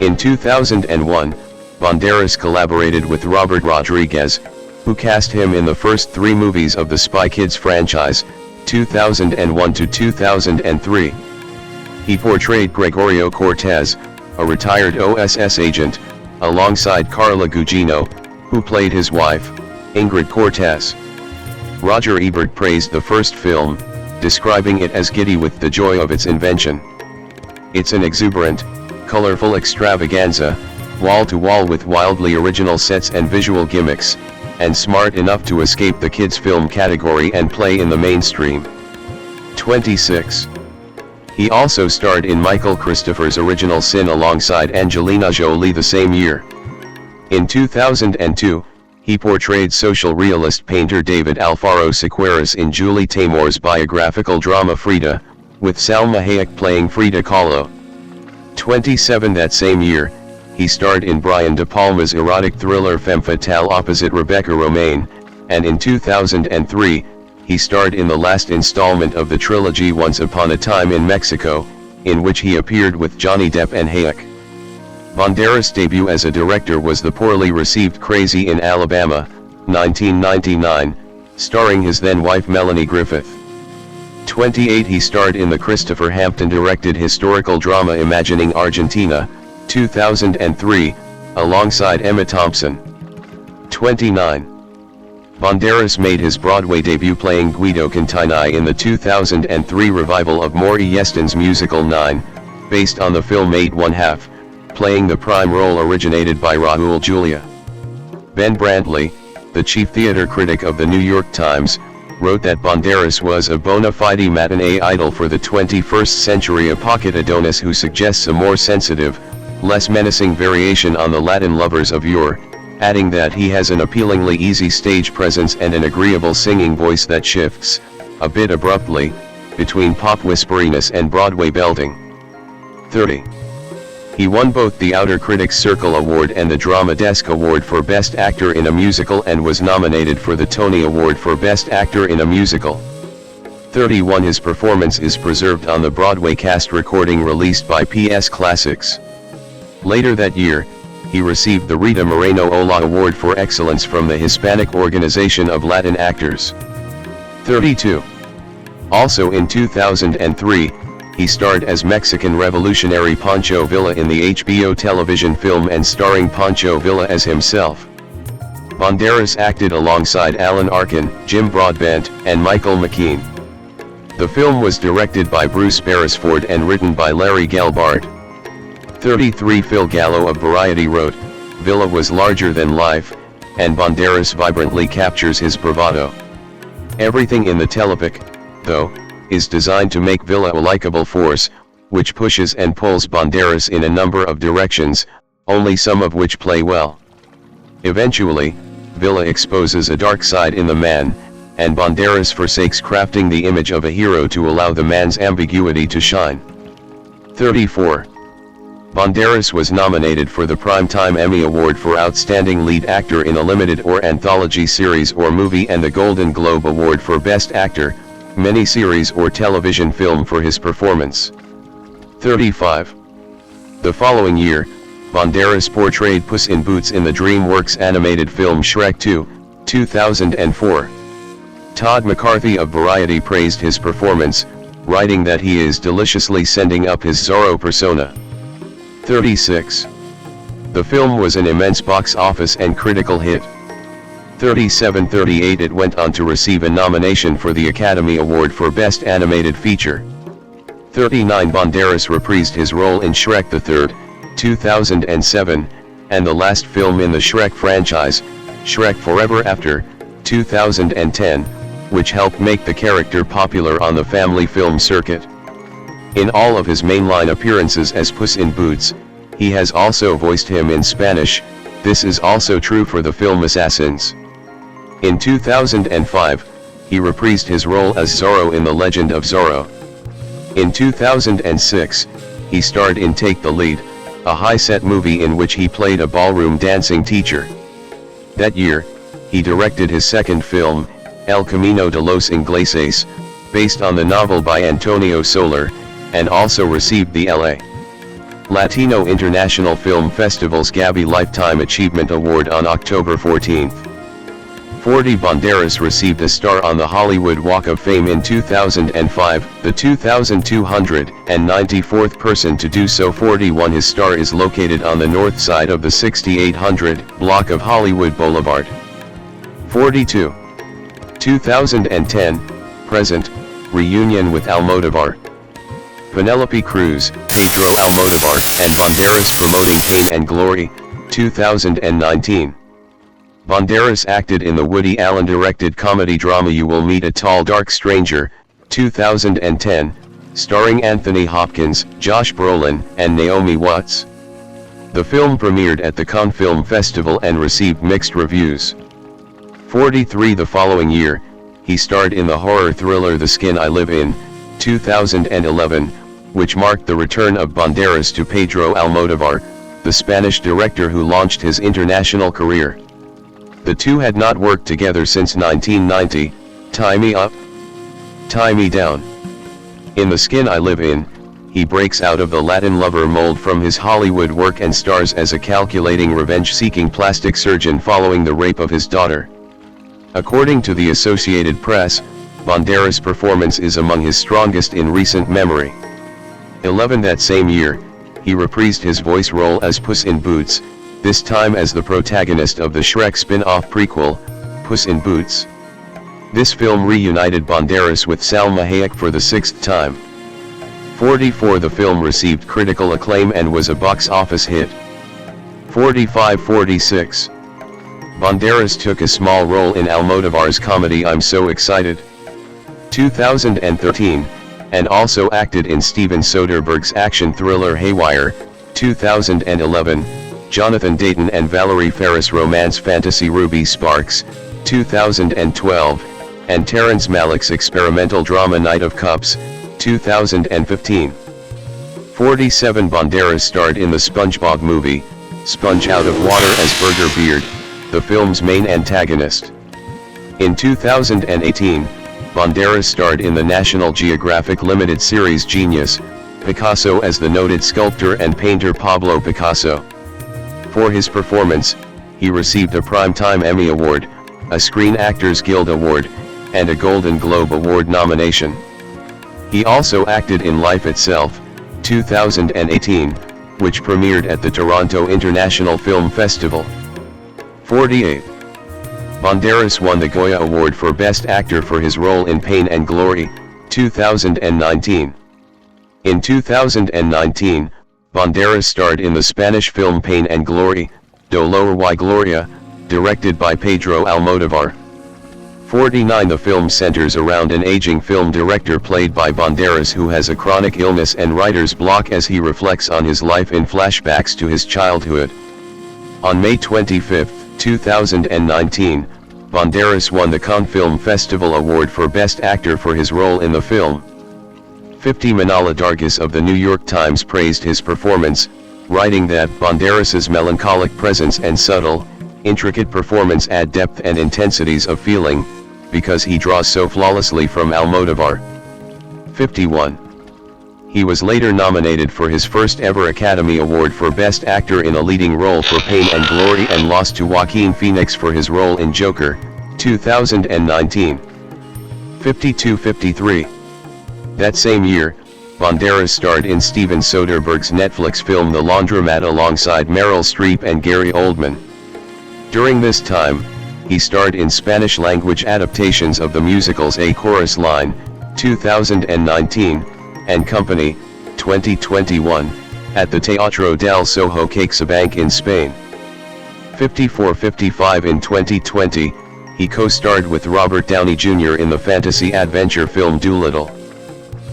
In 2001, Banderas collaborated with Robert Rodriguez, who cast him in the first 3 movies of the Spy Kids franchise, 2001 to 2003. He portrayed Gregorio Cortez, a retired OSS agent, alongside Carla Gugino, who played his wife, Ingrid Cortez. Roger Ebert praised the first film, describing it as giddy with the joy of its invention. It's an exuberant, colorful extravaganza, wall-to-wall with wildly original sets and visual gimmicks, and smart enough to escape the kids' film category and play in the mainstream. 26. He also starred in Michael Christopher's original Sin alongside Angelina Jolie the same year. In 2002, he portrayed social realist painter David Alfaro Sequeiros in Julie Taymor's biographical drama Frida, with Salma Hayek playing Frida Kahlo. 27 That same year, he starred in Brian De Palma's erotic thriller Femme Fatale opposite Rebecca Romijn, and in 2003, he starred in the last installment of the trilogy Once Upon a Time in Mexico, in which he appeared with Johnny Depp and Hayek. Banderas' debut as a director was the poorly received Crazy in Alabama, 1999, starring his then-wife Melanie Griffith. 28 He starred in the Christopher Hampton-directed historical drama Imagining Argentina, 2003, alongside Emma Thompson. 29. Banderas made his Broadway debut playing Guido Cantinai in the 2003 revival of Maury Yeston's musical Nine, based on the film 8½ playing the prime role originated by Raul Julia. Ben Brantley, the chief theater critic of the New York Times, wrote that Banderas was a bona fide matinee idol for the 21st century, a pocket Adonis who suggests a more sensitive, less menacing variation on the Latin lovers of yore, adding that he has an appealingly easy stage presence and an agreeable singing voice that shifts, a bit abruptly, between pop whisperiness and Broadway belting. 30. He won both the Outer Critics Circle Award and the Drama Desk Award for Best Actor in a Musical and was nominated for the Tony Award for Best Actor in a Musical. 31 His performance is preserved on the Broadway cast recording released by PS Classics. Later that year, he received the Rita Moreno Ola Award for Excellence from the Hispanic Organization of Latin Actors. 32. Also in 2003, he starred as Mexican revolutionary Pancho Villa in the HBO television film and starring Pancho Villa as himself. Banderas acted alongside Alan Arkin, Jim Broadbent, and Michael McKean. The film was directed by Bruce Beresford and written by Larry Gelbart. 33 Phil Gallo of Variety wrote, "Villa was larger than life, and Banderas vibrantly captures his bravado. Everything in the telepic, though, is designed to make Villa a likable force, which pushes and pulls Banderas in a number of directions, only some of which play well. Eventually, Villa exposes a dark side in the man, and Banderas forsakes crafting the image of a hero to allow the man's ambiguity to shine." 34. Banderas was nominated for the Primetime Emmy Award for Outstanding Lead Actor in a Limited or Anthology Series or Movie and the Golden Globe Award for Best Actor, Miniseries or Television Film for his performance. 35. The following year, Banderas portrayed Puss in Boots in the DreamWorks animated film Shrek 2, 2004. Todd McCarthy of Variety praised his performance, writing that he is deliciously sending up his Zorro persona. 36. The film was an immense box office and critical hit. 37-38 It went on to receive a nomination for the Academy Award for Best Animated Feature. 39 Banderas reprised his role in Shrek III, 2007, and the last film in the Shrek franchise, Shrek Forever After, 2010, which helped make the character popular on the family film circuit. In all of his mainline appearances as Puss in Boots, he has also voiced him in Spanish. This is also true for the film Assassins. In 2005, he reprised his role as Zorro in The Legend of Zorro. In 2006, he starred in Take the Lead, a high-set movie in which he played a ballroom dancing teacher. That year, he directed his second film, El Camino de los Ingleses, based on the novel by Antonio Soler, and also received the L.A. Latino International Film Festival's Gaby Lifetime Achievement Award on October 14. 40 Banderas received a star on the Hollywood Walk of Fame in 2005, the 2,294th person to do so. 41 His star is located on the north side of the 6800 block of Hollywood Boulevard. 42. 2010, present, reunion with Almodovar. Penelope Cruz, Pedro Almodovar, and Banderas promoting Pain and Glory, 2019. Banderas acted in the Woody Allen-directed comedy drama You Will Meet a Tall Dark Stranger, 2010, starring Anthony Hopkins, Josh Brolin, and Naomi Watts. The film premiered at the Cannes Film Festival and received mixed reviews. 43. The following year, he starred in the horror thriller The Skin I Live In, 2011, which marked the return of Banderas to Pedro Almodóvar, the Spanish director who launched his international career. The two had not worked together since 1990, Tie Me Up, Tie Me Down. In The Skin I Live In, he breaks out of the Latin lover mold from his Hollywood work and stars as a calculating revenge-seeking plastic surgeon following the rape of his daughter. According to the Associated Press, Banderas' performance is among his strongest in recent memory. 11. That same year, he reprised his voice role as Puss in Boots, this time as the protagonist of the Shrek spin-off prequel, Puss in Boots. This film reunited Banderas with Salma Hayek for the sixth time. 44. The film received critical acclaim and was a box office hit. 45-46. Banderas took a small role in Almodóvar's comedy I'm So Excited, 2013, and also acted in Steven Soderbergh's action thriller Haywire, 2011, Jonathan Dayton and Valerie Faris romance fantasy Ruby Sparks, 2012, and Terrence Malick's experimental drama Night of Cups, 2015. 47. Banderas starred in the SpongeBob movie, Sponge Out of Water as Burger Beard, the film's main antagonist. In 2018, Banderas starred in the National Geographic limited series Genius, Picasso as the noted sculptor and painter Pablo Picasso. For his performance, he received a Primetime Emmy Award, a Screen Actors Guild Award, and a Golden Globe Award nomination. He also acted in Life Itself, 2018, which premiered at the Toronto International Film Festival. 48. Banderas won the Goya Award for Best Actor for his role in Pain and Glory, 2019. In 2019, Banderas starred in the Spanish film Pain and Glory, Dolor y Gloria, directed by Pedro Almodóvar. 49. The film centers around an aging film director played by Banderas who has a chronic illness and writer's block as he reflects on his life in flashbacks to his childhood. On May 25, 2019, Banderas won the Cannes Film Festival Award for Best Actor for his role in the film. 50. Manala Dargis of the New York Times praised his performance, writing that Banderas's melancholic presence and subtle, intricate performance add depth and intensities of feeling, because he draws so flawlessly from Almodóvar. 51. He was later nominated for his first ever Academy Award for Best Actor in a Leading Role for Pain and Glory and lost to Joaquin Phoenix for his role in Joker, 2019. 52-53. That same year, Banderas starred in Steven Soderbergh's Netflix film The Laundromat alongside Meryl Streep and Gary Oldman. During this time, he starred in Spanish-language adaptations of the musicals A Chorus Line, 2019, and Company, 2021, at the Teatro del Soho CaixaBank in Spain. 54-55. In 2020, he co-starred with Robert Downey Jr. in the fantasy-adventure film Dolittle.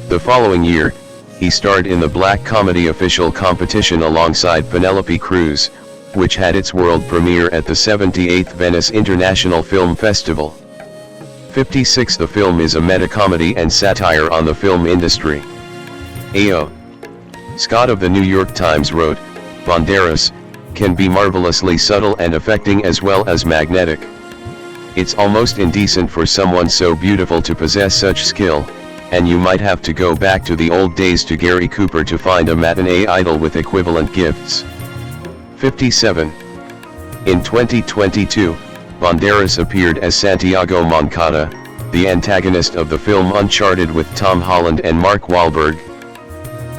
The following year, he starred in the black comedy Official Competition alongside Penelope Cruz, which had its world premiere at the 78th Venice International Film Festival. 56. The film is a meta-comedy and satire on the film industry. A.O. Scott of the New York Times wrote, Banderas can be marvelously subtle and affecting as well as magnetic. It's almost indecent for someone so beautiful to possess such skill, and you might have to go back to the old days to Gary Cooper to find a matinee idol with equivalent gifts. 57. In 2022, Banderas appeared as Santiago Moncada, the antagonist of the film Uncharted with Tom Holland and Mark Wahlberg.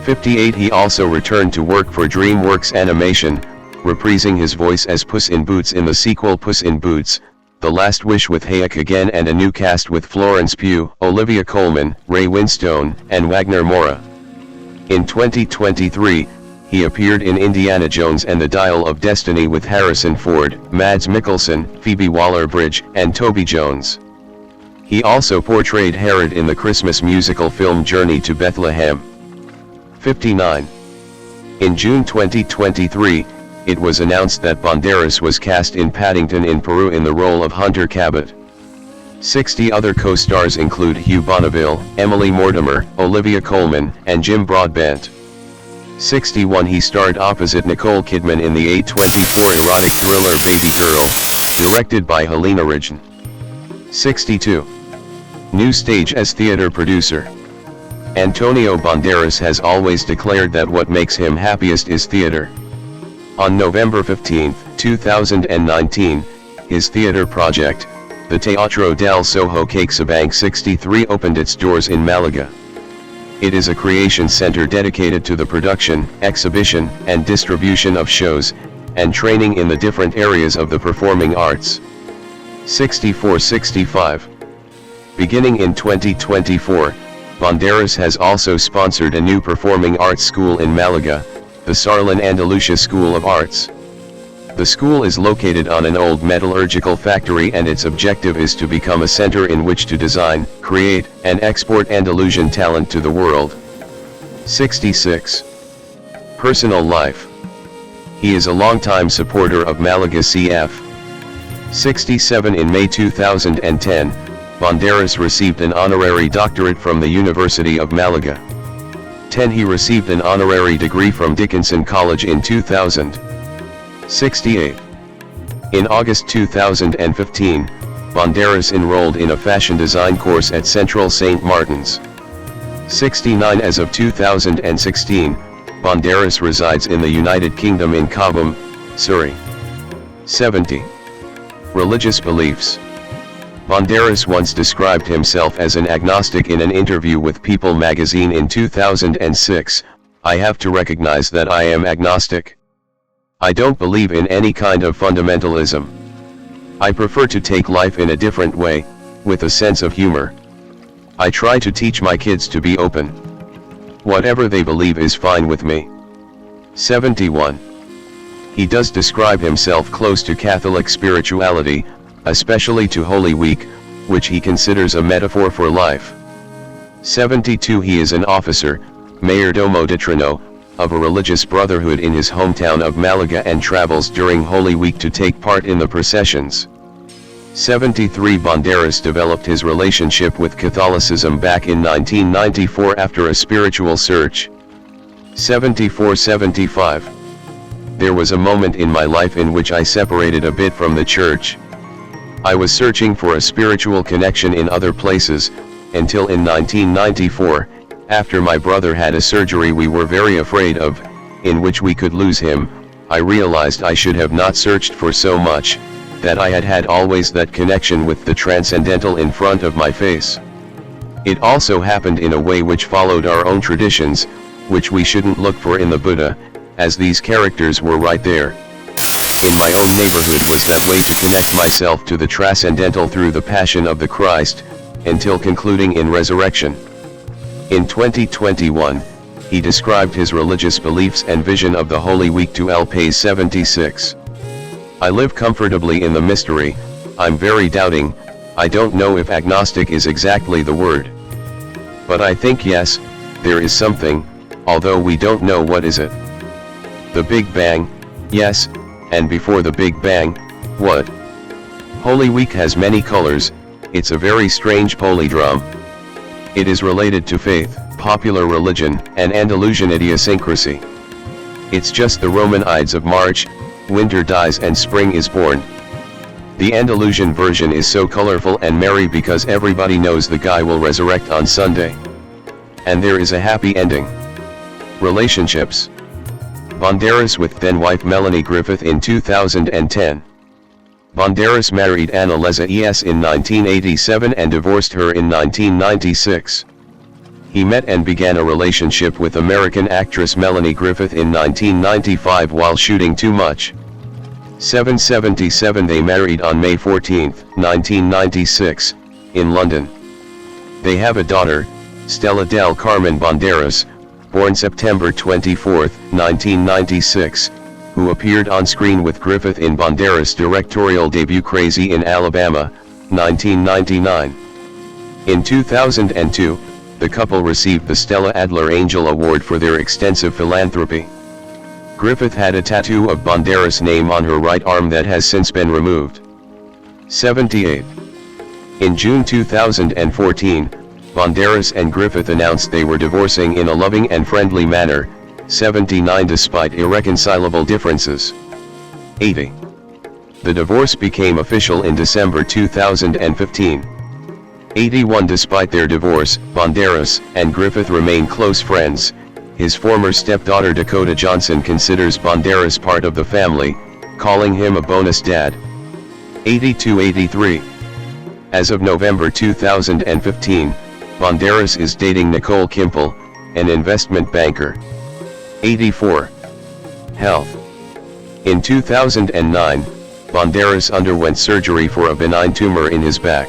58. He also returned to work for DreamWorks Animation, reprising his voice as Puss in Boots in the sequel Puss in Boots, The Last Wish with Hayek again and a new cast with Florence Pugh, Olivia Colman, Ray Winstone, and Wagner Moura. In 2023, he appeared in Indiana Jones and the Dial of Destiny with Harrison Ford, Mads Mikkelsen, Phoebe Waller-Bridge, and Toby Jones. He also portrayed Herod in the Christmas musical film Journey to Bethlehem. 59. In June 2023, it was announced that Banderas was cast in Paddington in Peru in the role of Hunter Cabot. 60 other co-stars include Hugh Bonneville, Emily Mortimer, Olivia Colman, and Jim Broadbent. 61 He starred opposite Nicole Kidman in the A24 erotic thriller Baby Girl, directed by Helena Ridgen. 62. New stage as theater producer. Antonio Banderas has always declared that what makes him happiest is theater. On November 15, 2019, his theater project, the Teatro del Soho CaixaBank 63 opened its doors in Malaga. It is a creation center dedicated to the production, exhibition, and distribution of shows, and training in the different areas of the performing arts. 64-65. Beginning in 2024, Banderas has also sponsored a new performing arts school in Malaga, the Sarlan Andalusia School of Arts. The school is located on an old metallurgical factory, and its objective is to become a center in which to design, create, and export Andalusian talent to the world. 66. Personal life. He is a longtime supporter of Malaga CF. 67 In May 2010, Banderas received an honorary doctorate from the University of Malaga. 10 He received an honorary degree from Dickinson College in 2000. 68. In August 2015, Banderas enrolled in a fashion design course at Central St. Martin's. 69 As of 2016, Banderas resides in the United Kingdom in Cobham, Surrey. 70. Religious beliefs. Banderas once described himself as an agnostic in an interview with People magazine in 2006. I have to recognize that I am agnostic. I don't believe in any kind of fundamentalism. I prefer to take life in a different way, with a sense of humor. I try to teach my kids to be open. Whatever they believe is fine with me. 71. He does describe himself close to Catholic spirituality, especially to Holy Week, which he considers a metaphor for life. 72 He is an officer, mayordomo de Trino, of a religious brotherhood in his hometown of Malaga, and travels during Holy Week to take part in the processions. 73 Banderas developed his relationship with Catholicism back in 1994 after a spiritual search. 74-75. There was a moment in my life in which I separated a bit from the church. I was searching for a spiritual connection in other places, until in 1994, after my brother had a surgery we were very afraid of, in which we could lose him, I realized I should have not searched for so much, that I had had always that connection with the transcendental in front of my face. It also happened in a way which followed our own traditions, which we shouldn't look for in the Buddha, as these characters were right there. In my own neighborhood was that way to connect myself to the transcendental through the passion of the Christ, until concluding in resurrection. In 2021, he described his religious beliefs and vision of the Holy Week to El País 76. I live comfortably in the mystery, I'm very doubting, I don't know if agnostic is exactly the word. But I think yes, there is something, although we don't know what is it. The Big Bang, yes, and before the Big Bang, what? Holy Week has many colors, it's a very strange polydrome. It is related to faith, popular religion, and Andalusian idiosyncrasy. It's just the Roman Ides of March, winter dies and spring is born. The Andalusian version is so colorful and merry because everybody knows the guy will resurrect on Sunday. And there is a happy ending. Relationships. Banderas with then-wife Melanie Griffith in 2010. Banderas married Ana Leza Es in 1987 and divorced her in 1996. He met and began a relationship with American actress Melanie Griffith in 1995 while shooting Too Much. 777 They married on May 14, 1996, in London. They have a daughter, Stella del Carmen Banderas, born September 24, 1996, who appeared on screen with Griffith in Banderas' directorial debut Crazy in Alabama, 1999. In 2002, the couple received the Stella Adler Angel Award for their extensive philanthropy. Griffith had a tattoo of Banderas' name on her right arm that has since been removed. 78. In June 2014, Banderas and Griffith announced they were divorcing in a loving and friendly manner. 79. Despite irreconcilable differences. 80. The divorce became official in December 2015. 81. Despite their divorce, Banderas and Griffith remain close friends. His former stepdaughter Dakota Johnson considers Banderas part of the family, calling him a bonus dad. 82-83. As of November 2015, Banderas is dating Nicole Kimple, an investment banker. 84. Health. In 2009, Banderas underwent surgery for a benign tumor in his back.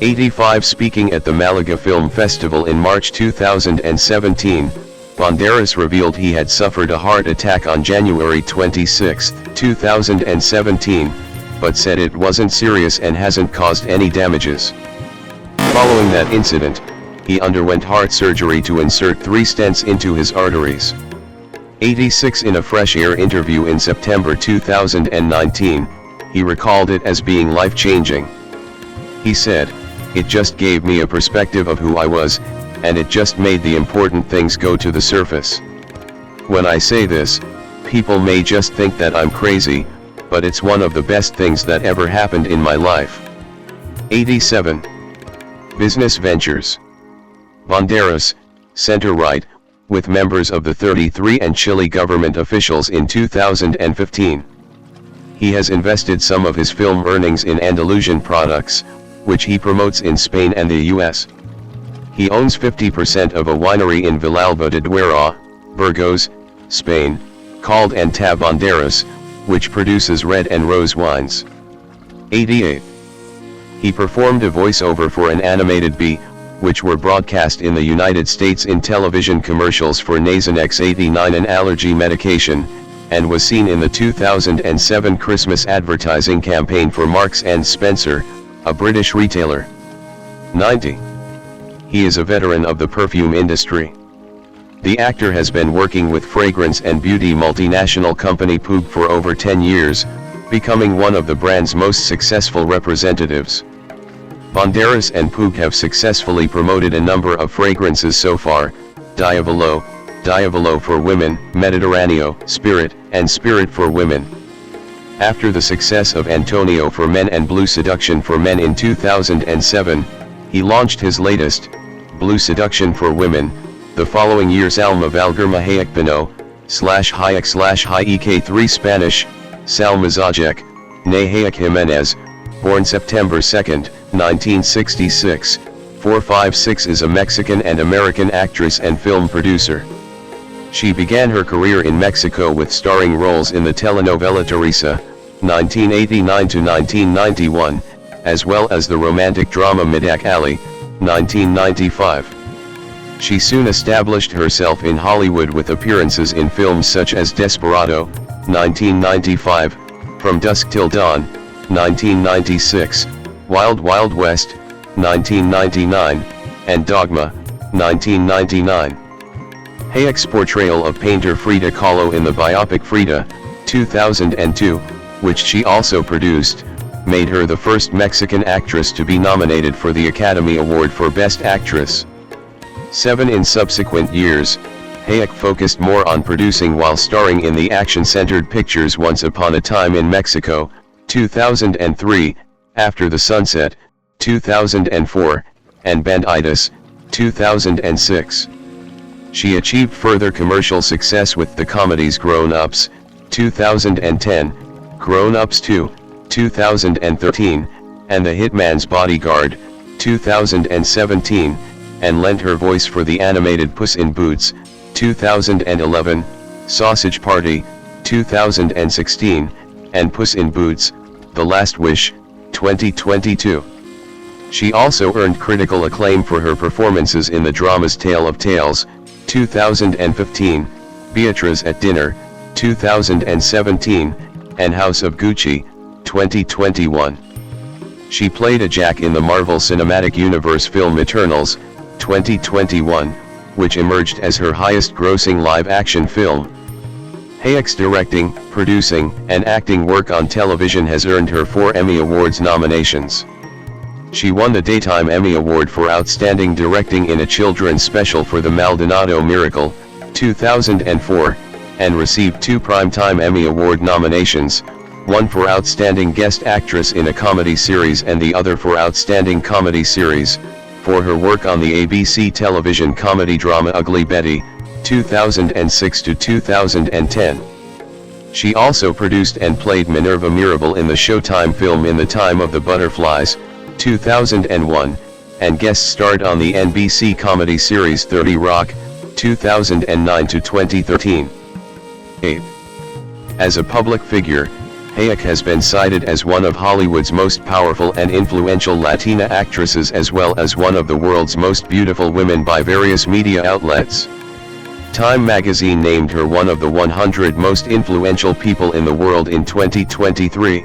85. Speaking at the Malaga Film Festival in March 2017, Banderas revealed he had suffered a heart attack on January 26, 2017, but said it wasn't serious and hasn't caused any damages. Following that incident, he underwent heart surgery to insert 3 stents into his arteries. 86. In a Fresh Air interview in September 2019, he recalled it as being life-changing. He said, "It just gave me a perspective of who I was, and it just made the important things go to the surface. When I say this, people may just think that I'm crazy, but it's one of the best things that ever happened in my life." 87. Business ventures. Banderas, center-right, with members of the 33 and Chile government officials in 2015. He has invested some of his film earnings in Andalusian products, which he promotes in Spain and the US. He owns 50% of a winery in Villalba de Duero, Burgos, Spain, called Anta Banderas, which produces red and rose wines. 88. He performed a voiceover for an animated bee, which were broadcast in the United States in television commercials for Nasonex 89, an allergy medication, and was seen in the 2007 Christmas advertising campaign for Marks & Spencer, a British retailer. 90. He is a veteran of the perfume industry. The actor has been working with fragrance and beauty multinational company Poog for over 10 years, becoming one of the brand's most successful representatives. Banderas and Poog have successfully promoted a number of fragrances so far: Diavolo for women, Mediterraneo, Spirit, and Spirit for women. After the success of Antonio for men and Blue Seduction for men in 2007, he launched his latest, Blue Seduction for women, the following year. Salma Hayek Pino, /Hayek/Hayek 3 Spanish, Salma Hayek, née Hayek Jimenez, born September 2, 1966, 456, is a Mexican and American actress and film producer. She began her career in Mexico with starring roles in the telenovela Teresa, 1989-1991, as well as the romantic drama Midak Ali, 1995. She soon established herself in Hollywood with appearances in films such as Desperado, 1995, From Dusk Till Dawn, 1996, Wild Wild West, 1999, and Dogma, 1999. Hayek's portrayal of painter Frida Kahlo in the biopic Frida, 2002, which she also produced, made her the first Mexican actress to be nominated for the Academy Award for Best Actress. 7. In subsequent years, Hayek focused more on producing while starring in the action-centered pictures Once Upon a Time in Mexico, 2003, After the Sunset, 2004, and Banditas, 2006. She achieved further commercial success with the comedies Grown Ups, 2010, Grown Ups 2, 2013, and The Hitman's Bodyguard, 2017, and lent her voice for the animated Puss in Boots, 2011, Sausage Party, 2016, and Puss in Boots: The Last Wish, 2022. She also earned critical acclaim for her performances in the dramas Tale of Tales, 2015, Beatriz at Dinner, 2017, and House of Gucci, 2021. She played a Jack in the Marvel Cinematic Universe film Eternals, 2021, which emerged as her highest-grossing live-action film. Hayek's directing, producing, and acting work on television has earned her 4 Emmy Awards nominations. She won the Daytime Emmy Award for Outstanding Directing in a Children's Special for The Maldonado Miracle, 2004, and received 2 Primetime Emmy Award nominations, one for Outstanding Guest Actress in a Comedy Series and the other for Outstanding Comedy Series, for her work on the ABC television comedy drama Ugly Betty, 2006 to 2010. She also produced and played Minerva Mirabal in the Showtime film In the Time of the Butterflies, 2001, and guest starred on the NBC comedy series 30 Rock, 2009 to 2013. 8. As a public figure, Hayek has been cited as one of Hollywood's most powerful and influential Latina actresses as well as one of the world's most beautiful women by various media outlets. Time magazine named her one of the 100 most influential people in the world in 2023.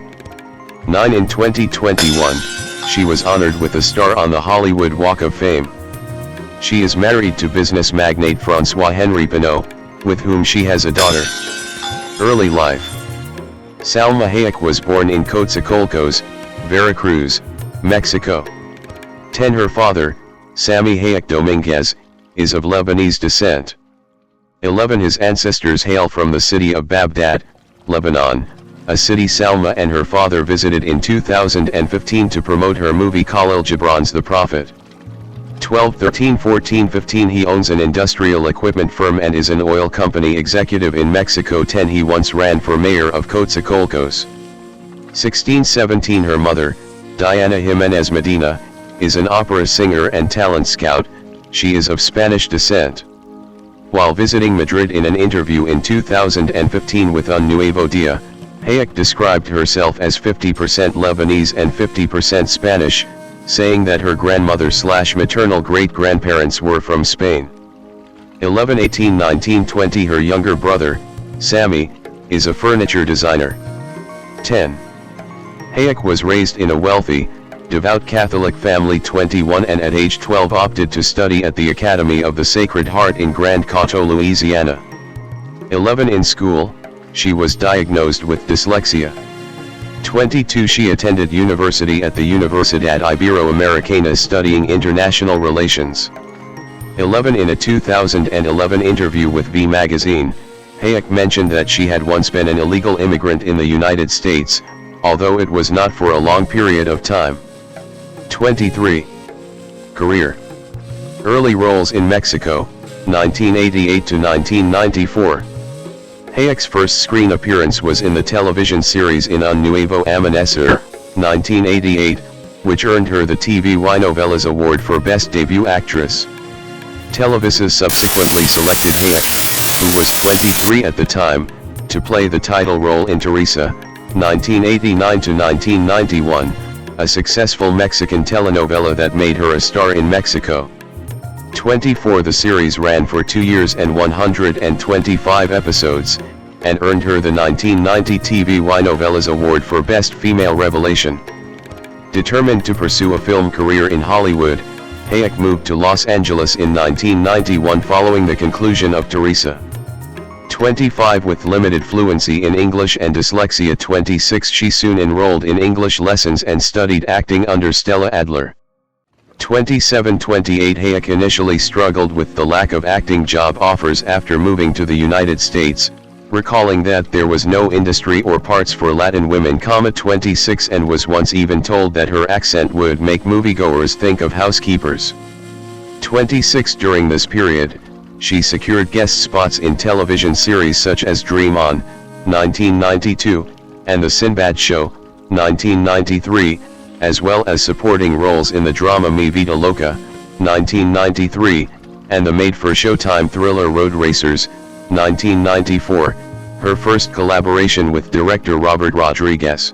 9. In 2021, she was honored with a star on the Hollywood Walk of Fame. She is married to business magnate François Henri Pinault, with whom she has a daughter. Early life. Salma Hayek was born in Coatzacoalcos, Veracruz, Mexico. 10. Her father, Sami Hayek Dominguez, is of Lebanese descent. 11. His ancestors hail from the city of Baghdad, Lebanon, a city Salma and her father visited in 2015 to promote her movie Khalil Gibran's The Prophet. 12. 13. 14. 15. He owns an industrial equipment firm and is an oil company executive in Mexico. 10. He once ran for mayor of Coatzacoalcos. 16. 17. Her mother, Diana Jimenez Medina, is an opera singer and talent scout. She is of Spanish descent. While visiting Madrid in an interview in 2015 with Un Nuevo Dia, Hayek described herself as 50% Lebanese and 50% Spanish, saying that her grandmother/maternal great-grandparents were from Spain. 11. 18. 19. 20. Her younger brother, Sami, is a furniture designer. 10. Hayek was raised in a wealthy, devout Catholic family. 21. And at age 12 opted to study at the Academy of the Sacred Heart in Grand Coteau, Louisiana. 11. In school, she was diagnosed with dyslexia. 22. She attended university at the Universidad Iberoamericana studying international relations. 11. In a 2011 interview with V Magazine, Hayek mentioned that she had once been an illegal immigrant in the United States, although it was not for a long period of time. 23. Career. Early roles in Mexico, 1988 to 1994. Hayek's first screen appearance was in the television series In Un Nuevo Amanecer, 1988, which earned her the TV Y Novelas Award for Best Debut Actress. Televisa subsequently selected Hayek, who was 23 at the time, to play the title role in Teresa, 1989 to 1991, a successful Mexican telenovela that made her a star in Mexico. 24. The series ran for 2 years and 125 episodes, and earned her the 1990 TV Y Novelas Award for Best Female Revelation. Determined to pursue a film career in Hollywood, Hayek moved to Los Angeles in 1991 following the conclusion of Teresa. 25. With limited fluency in English and dyslexia. 26. She soon enrolled in English lessons and studied acting under Stella Adler. 27. 28. Hayek initially struggled with the lack of acting job offers after moving to the United States, recalling that there was no industry or parts for Latin women. 26. And was once even told that her accent would make moviegoers think of housekeepers. 26. During this period, she secured guest spots in television series such as Dream On, 1992, and The Sinbad Show, 1993, as well as supporting roles in the drama Mi Vida Loca, 1993, and the made-for-Showtime thriller Road Racers, 1994, her first collaboration with director Robert Rodriguez.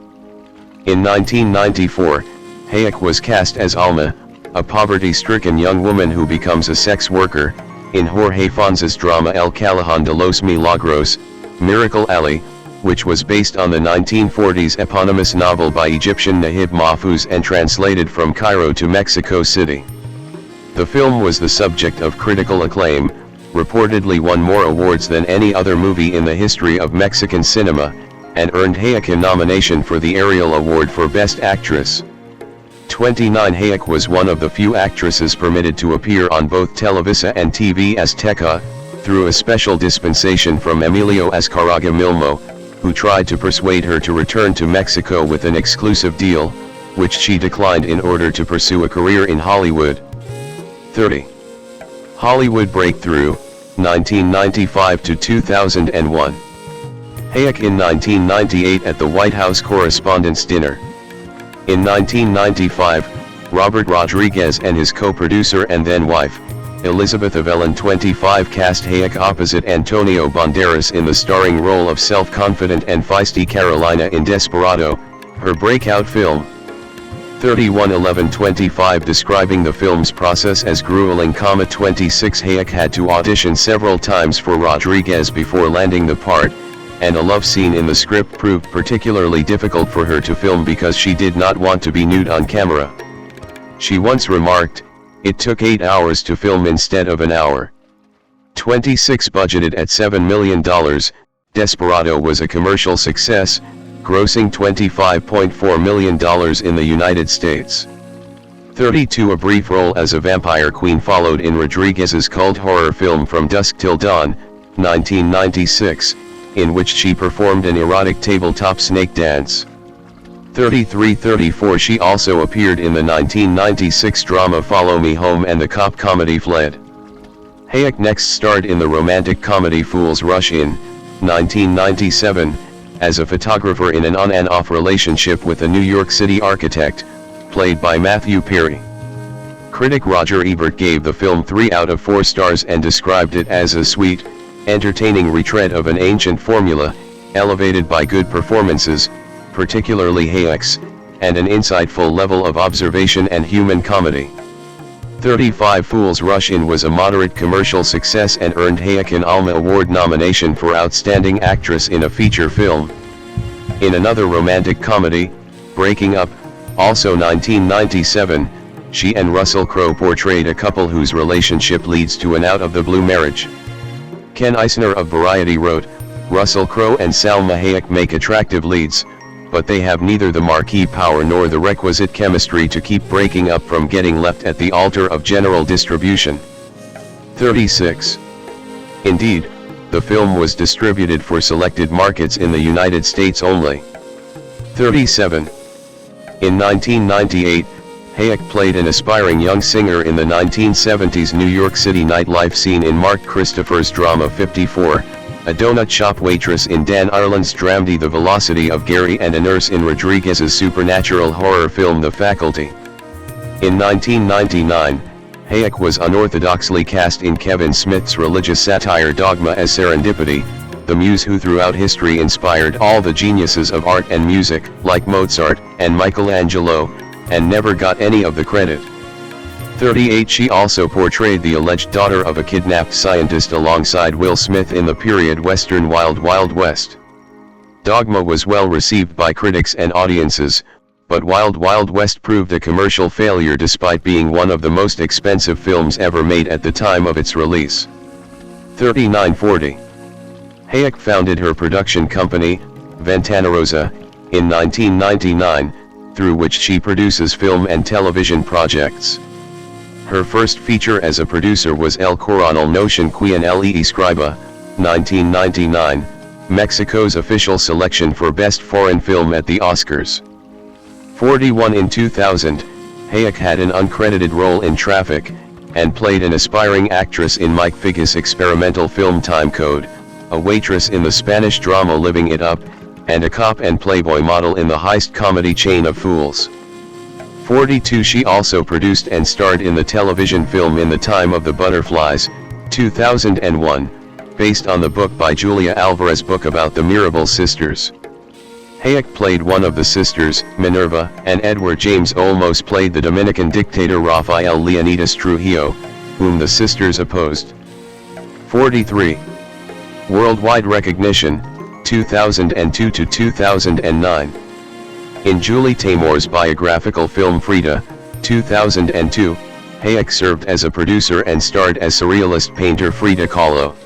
In 1994, Hayek was cast as Alma, a poverty-stricken young woman who becomes a sex worker, in Jorge Fonse's drama El Callejón de los Milagros, Miracle Alley, which was based on the 1940s eponymous novel by Egyptian Nahib Mahfouz and translated from Cairo to Mexico City. The film was the subject of critical acclaim, reportedly won more awards than any other movie in the history of Mexican cinema, and earned Hayek a nomination for the Ariel Award for Best Actress. 29 Hayek was one of the few actresses permitted to appear on both Televisa and TV Azteca, through a special dispensation from Emilio Azcárraga Milmo, who tried to persuade her to return to Mexico with an exclusive deal, which she declined in order to pursue a career in Hollywood. 30. Hollywood Breakthrough, 1995 to 2001. Hayek in 1998 at the White House Correspondents' Dinner. In 1995, Robert Rodriguez and his co-producer and then wife, Elizabeth Avellán 25 cast Hayek opposite Antonio Banderas in the starring role of self-confident and feisty Carolina in Desperado, her breakout film. 31/11/25 describing the film's process as grueling. 26 Hayek had to audition several times for Rodriguez before landing the part, and a love scene in the script proved particularly difficult for her to film because she did not want to be nude on camera. She once remarked, "It took 8 hours to film instead of an hour." 26 Budgeted at $7 million, Desperado was a commercial success, grossing $25.4 million in the United States. 32 A brief role as a vampire queen followed in Rodriguez's cult horror film From Dusk Till Dawn, 1996, in which she performed an erotic tabletop snake dance. 33-34 She also appeared in the 1996 drama Follow Me Home and the cop comedy Fled. Hayek next starred in the romantic comedy Fool's Rush in 1997, as a photographer in an on-and-off relationship with a New York City architect, played by Matthew Perry. Critic Roger Ebert gave the film 3 out of 4 stars and described it as a sweet, entertaining retread of an ancient formula, elevated by good performances, particularly Hayek's, and an insightful level of observation and human comedy. 35 Fool's Rush In was a moderate commercial success and earned Hayek an Alma Award nomination for Outstanding Actress in a Feature Film. In another romantic comedy, Breaking Up, also 1997, she and Russell Crowe portrayed a couple whose relationship leads to an out-of-the-blue marriage. Ken Eisner of Variety wrote, "Russell Crowe and Salma Hayek make attractive leads, but they have neither the marquee power nor the requisite chemistry to keep breaking up from getting left at the altar of general distribution." 36. Indeed, the film was distributed for selected markets in the United States only. 37. In 1998, Hayek played an aspiring young singer in the 1970s New York City nightlife scene in Mark Christopher's drama 54, a donut shop waitress in Dan Ireland's dramedy The Velocity of Gary, and a nurse in Rodriguez's supernatural horror film The Faculty. In 1999, Hayek was unorthodoxly cast in Kevin Smith's religious satire Dogma as Serendipity, the muse who throughout history inspired all the geniuses of art and music, like Mozart and Michelangelo, and never got any of the credit. 38 She also portrayed the alleged daughter of a kidnapped scientist alongside Will Smith in the period western Wild Wild West. Dogma was well received by critics and audiences, but Wild Wild West proved a commercial failure despite being one of the most expensive films ever made at the time of its release. 39-40 Hayek founded her production company, Ventana Rosa, in 1999, through which she produces film and television projects. Her first feature as a producer was El Coronel Notion Quien Le Escriba, 1999, Mexico's official selection for Best Foreign Film at the Oscars. 41 In 2000, Hayek had an uncredited role in Traffic, and played an aspiring actress in Mike Figgis' experimental film Time Code, a waitress in the Spanish drama Living It Up, and a cop and playboy model in the heist comedy Chain of Fools. 42 She also produced and starred in the television film In the Time of the Butterflies, 2001, based on the book by Julia Alvarez book about the Mirabal sisters. Hayek played one of the sisters, Minerva, and Edward James Olmos played the Dominican dictator Rafael Leonidas Trujillo, whom the sisters opposed. 43. Worldwide recognition, 2002 to 2009. In Julie Taymor's biographical film Frida, 2002, Hayek served as a producer and starred as surrealist painter Frida Kahlo.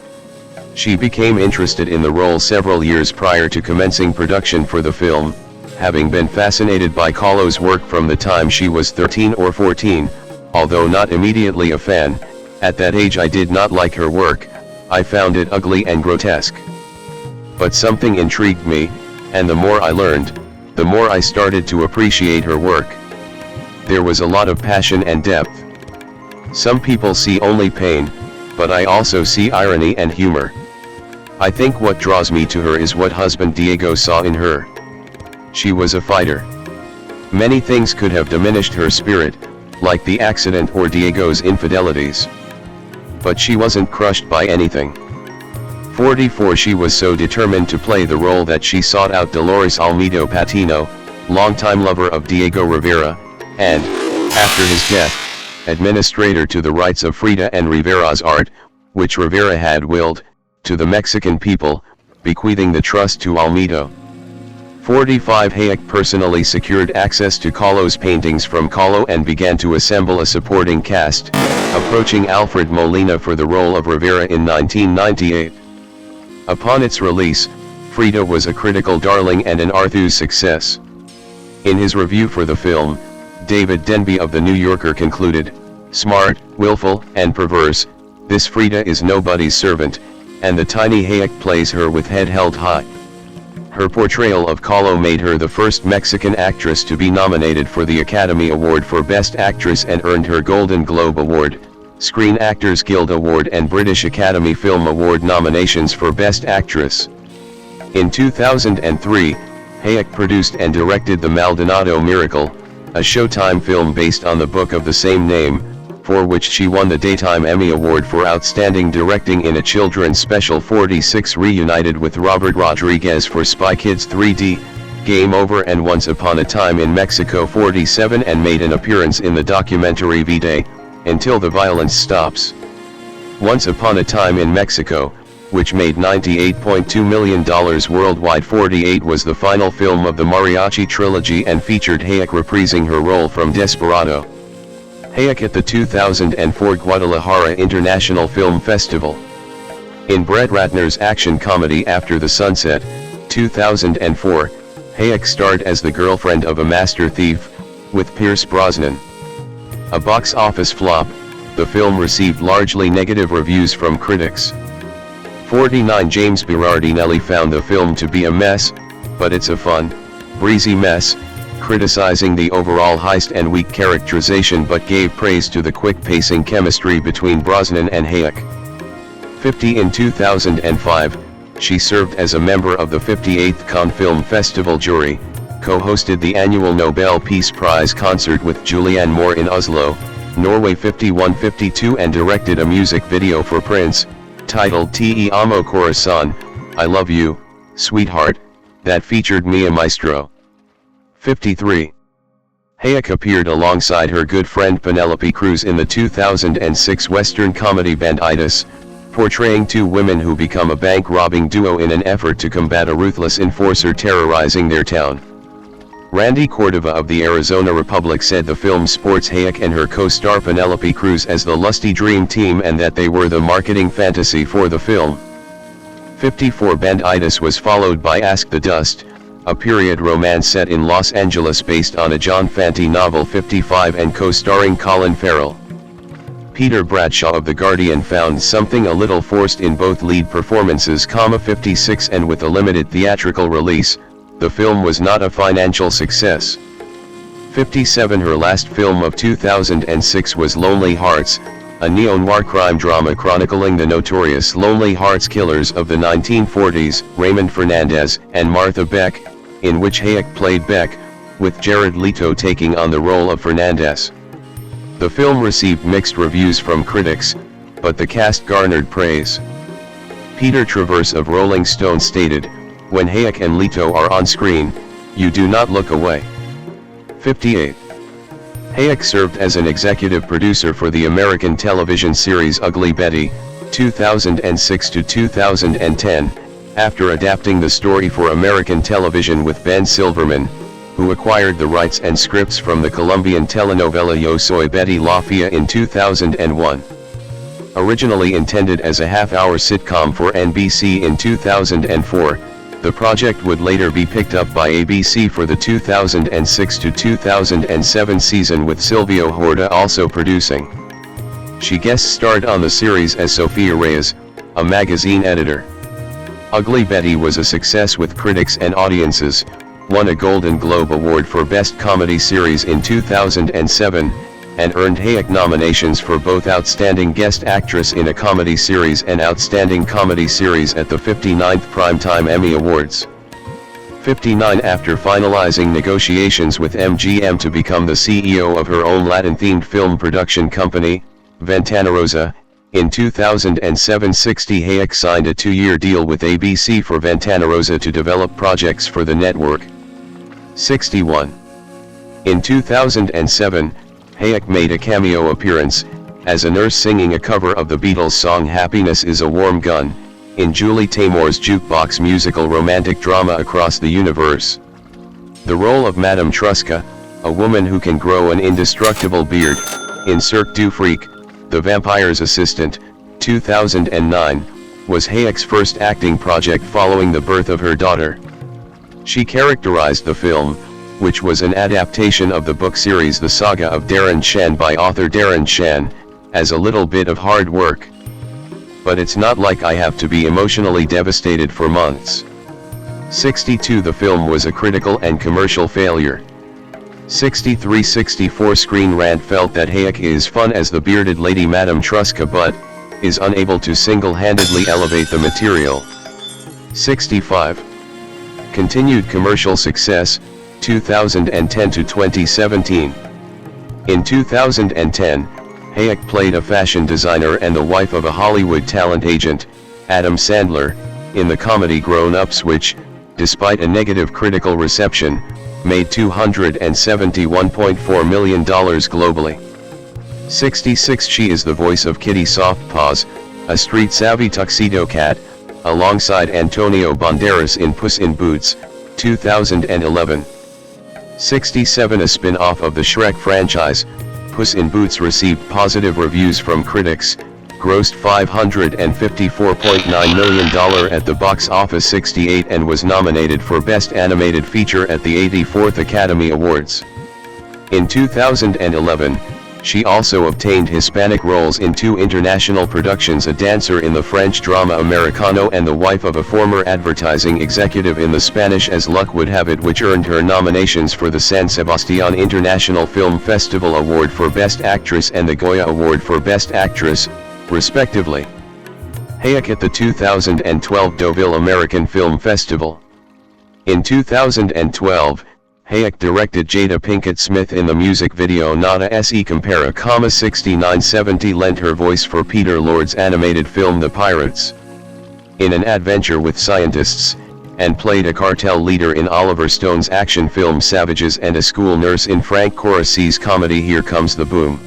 She became interested in the role several years prior to commencing production for the film, having been fascinated by Kahlo's work from the time she was 13 or 14, although not immediately a fan. At that age I did not like her work, I found it ugly and grotesque. But something intrigued me, and the more I learned, the more I started to appreciate her work. There was a lot of passion and depth. Some people see only pain, but I also see irony and humor. I think what draws me to her is what husband Diego saw in her. She was a fighter. Many things could have diminished her spirit, like the accident or Diego's infidelities. But she wasn't crushed by anything. 44 She was so determined to play the role that she sought out Dolores Almeida Patino, longtime lover of Diego Rivera, and, after his death, administrator to the rights of Frida and Rivera's art, which Rivera had willed, to the Mexican people, bequeathing the trust to Almeida. 45 Hayek personally secured access to Kahlo's paintings from Kahlo and began to assemble a supporting cast, approaching Alfred Molina for the role of Rivera in 1998. Upon its release, Frida was a critical darling and an Arthur's success. In his review for the film, David Denby of The New Yorker concluded, "Smart, willful, and perverse, this Frida is nobody's servant, and the tiny Hayek plays her with head held high." Her portrayal of Kahlo made her the first Mexican actress to be nominated for the Academy Award for Best Actress and earned her Golden Globe Award, Screen Actors Guild Award and British Academy Film Award nominations for Best Actress. In 2003, Hayek produced and directed The Maldonado Miracle, a Showtime film based on the book of the same name, for which she won the Daytime Emmy Award for Outstanding Directing in a Children's Special. 46 Reunited with Robert Rodriguez for Spy Kids 3D, Game Over and Once Upon a Time in Mexico. 47 And made an appearance in the documentary V-Day, Until the Violence Stops. Once Upon a Time in Mexico, which made $98.2 million worldwide. 48 was the final film of the Mariachi trilogy and featured Hayek reprising her role from Desperado. Hayek at the 2004 Guadalajara International Film Festival. In Brett Ratner's action comedy After the Sunset, 2004, Hayek starred as the girlfriend of a master thief, with Pierce Brosnan. A box office flop, the film received largely negative reviews from critics. 49 James Berardinelli found the film to be a mess, but it's a fun, breezy mess, criticizing the overall heist and weak characterization but gave praise to the quick-pacing chemistry between Brosnan and Hayek. 50 In 2005, she served as a member of the 58th Cannes Film Festival jury, co-hosted the annual Nobel Peace Prize concert with Julianne Moore in Oslo, Norway. 51-52 and directed a music video for Prince, titled Te Amo Corazon, I Love You, Sweetheart, that featured Mia Maestro. 53. Hayek appeared alongside her good friend Penelope Cruz in the 2006 Western comedy Banderas, portraying two women who become a bank-robbing duo in an effort to combat a ruthless enforcer terrorizing their town. Randy Cordova of the Arizona Republic said the film sports Hayek and her co-star Penelope Cruz as the lusty dream team and that they were the marketing fantasy for the film. 54 Bandidas was followed by Ask the Dust, a period romance set in Los Angeles based on a John Fante novel. 55 and co-starring Colin Farrell. Peter Bradshaw of The Guardian found something a little forced in both lead performances. 56 and with a limited theatrical release, the film was not a financial success. 57 Her last film of 2006 was Lonely Hearts, a neo-noir crime drama chronicling the notorious Lonely Hearts killers of the 1940s, Raymond Fernandez and Martha Beck, in which Hayek played Beck, with Jared Leto taking on the role of Fernandez. The film received mixed reviews from critics, but the cast garnered praise. Peter Travers of Rolling Stone stated, "When Hayek and Leto are on screen, you do not look away." 58. Hayek served as an executive producer for the American television series Ugly Betty, 2006 to 2010, After adapting the story for American television with Ben Silverman, who acquired the rights and scripts from the Colombian telenovela Yo Soy Betty La Fea in 2001. Originally intended as a half-hour sitcom for NBC in 2004, the project would later be picked up by ABC for the 2006 to 2007 season, with Silvio Horta also producing. She guest starred on the series as Sofia Reyes, a magazine editor. Ugly Betty was a success with critics and audiences, won a Golden Globe Award for Best Comedy Series in 2007, and earned Hayek nominations for both Outstanding Guest Actress in a Comedy Series and Outstanding Comedy Series at the 59th Primetime Emmy Awards. 59 After finalizing negotiations with MGM to become the CEO of her own Latin-themed film production company, Ventana Rosa, in 2007, 60 Hayek signed a 2-year deal with ABC for Ventana Rosa to develop projects for the network. 61. In 2007, Hayek made a cameo appearance, as a nurse singing a cover of the Beatles' song Happiness is a Warm Gun, in Julie Taymor's jukebox musical romantic drama Across the Universe. The role of Madame Truska, a woman who can grow an indestructible beard, in Cirque du Freak, The Vampire's Assistant, 2009, was Hayek's first acting project following the birth of her daughter. She characterized the film, which was an adaptation of the book series The Saga of Darren Shan by author Darren Shan, as a little bit of hard work. But it's not like I have to be emotionally devastated for months. 62 The film was a critical and commercial failure. 63-64 Screen Rant felt that Hayek is fun as the bearded lady Madame Truska but is unable to single-handedly elevate the material. 65. Continued commercial success, 2010 to 2017. In 2010, Hayek played a fashion designer and the wife of a Hollywood talent agent, Adam Sandler, in the comedy Grown Ups, which, despite a negative critical reception, made $271.4 million globally. 66 She is the voice of Kitty Softpaws, a street-savvy tuxedo cat, alongside Antonio Banderas in Puss in Boots, 2011. 67 A spin-off of the Shrek franchise, Puss in Boots received positive reviews from critics, grossed $554.9 million at the box office. 68 and was nominated for Best Animated Feature at the 84th Academy Awards. In 2011, she also obtained Hispanic roles in 2 international productions, a dancer in the French drama Americano and the wife of a former advertising executive in the Spanish As Luck Would Have It, which earned her nominations for the San Sebastián International Film Festival Award for Best Actress and the Goya Award for Best Actress, respectively. Hayek at the 2012 Deauville American Film Festival. In 2012, Hayek directed Jada Pinkett Smith in the music video Nada Se Compara, 6970 lent her voice for Peter Lord's animated film The Pirates. In an adventure with scientists, and played a cartel leader in Oliver Stone's action film Savages and a school nurse in Frank Corace's comedy Here Comes the Boom.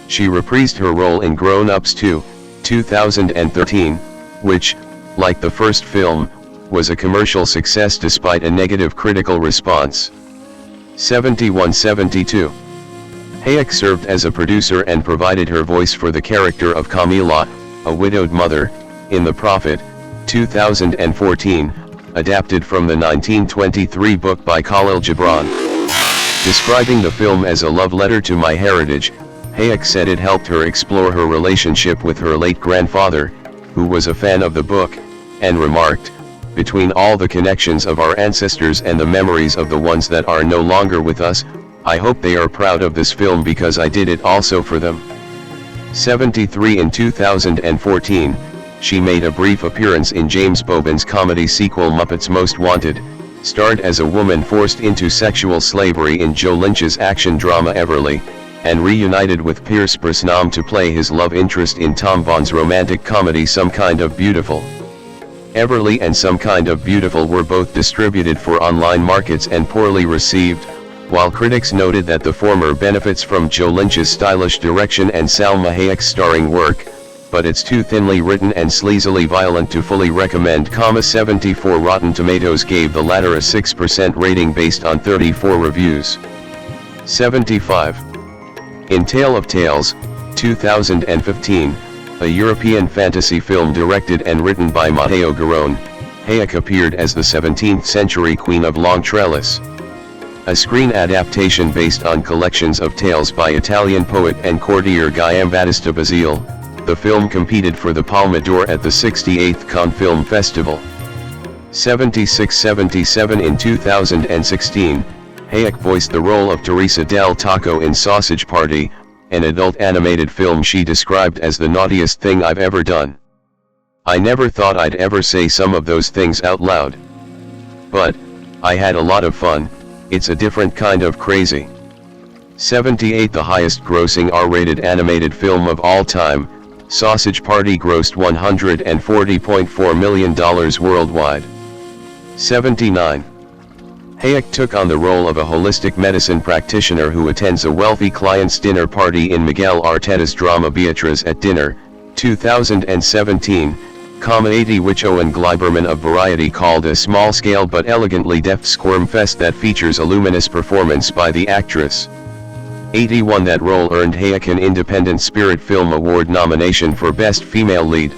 She reprised her role in Grown Ups 2, 2013, which, like the first film, was a commercial success despite a negative critical response. 71-72. Hayek served as a producer and provided her voice for the character of Camila, a widowed mother, in The Prophet, 2014, adapted from the 1923 book by Khalil Gibran. Describing the film as a love letter to my heritage, Hayek said it helped her explore her relationship with her late grandfather, who was a fan of the book, and remarked, "Between all the connections of our ancestors and the memories of the ones that are no longer with us, I hope they are proud of this film because I did it also for them." 73 In 2014, she made a brief appearance in James Bobin's comedy sequel Muppets Most Wanted, starred as a woman forced into sexual slavery in Joe Lynch's action drama Everly, and reunited with Pierce Brosnan to play his love interest in Tom Vaughn's romantic comedy Some Kind of Beautiful. Everly and Some Kind of Beautiful were both distributed for online markets and poorly received, while critics noted that the former benefits from Joe Lynch's stylish direction and Salma Hayek's starring work, but it's too thinly written and sleazily violent to fully recommend. 74 Rotten Tomatoes gave the latter a 6% rating based on 34 reviews. 75. In Tale of Tales, 2015, a European fantasy film directed and written by Matteo Garrone, Hayek appeared as the 17th century Queen of Long Trellis. A screen adaptation based on collections of tales by Italian poet and courtier Guillaume Battista Basile, the film competed for the Palme d'Or at the 68th Cannes Film Festival. 76-77 In 2016, Hayek voiced the role of Teresa del Taco in Sausage Party, an adult animated film she described as the naughtiest thing I've ever done. I never thought I'd ever say some of those things out loud. But I had a lot of fun. It's a different kind of crazy. 78 The highest grossing R-rated animated film of all time, Sausage Party grossed $140.4 million worldwide. 79. Hayek took on the role of a holistic medicine practitioner who attends a wealthy client's dinner party in Miguel Arteta's drama Beatriz at Dinner, 2017, 80 which Owen Gleiberman of Variety called a small-scale but elegantly deft squirm-fest that features a luminous performance by the actress. 81 That role earned Hayek an Independent Spirit Film Award nomination for Best Female Lead.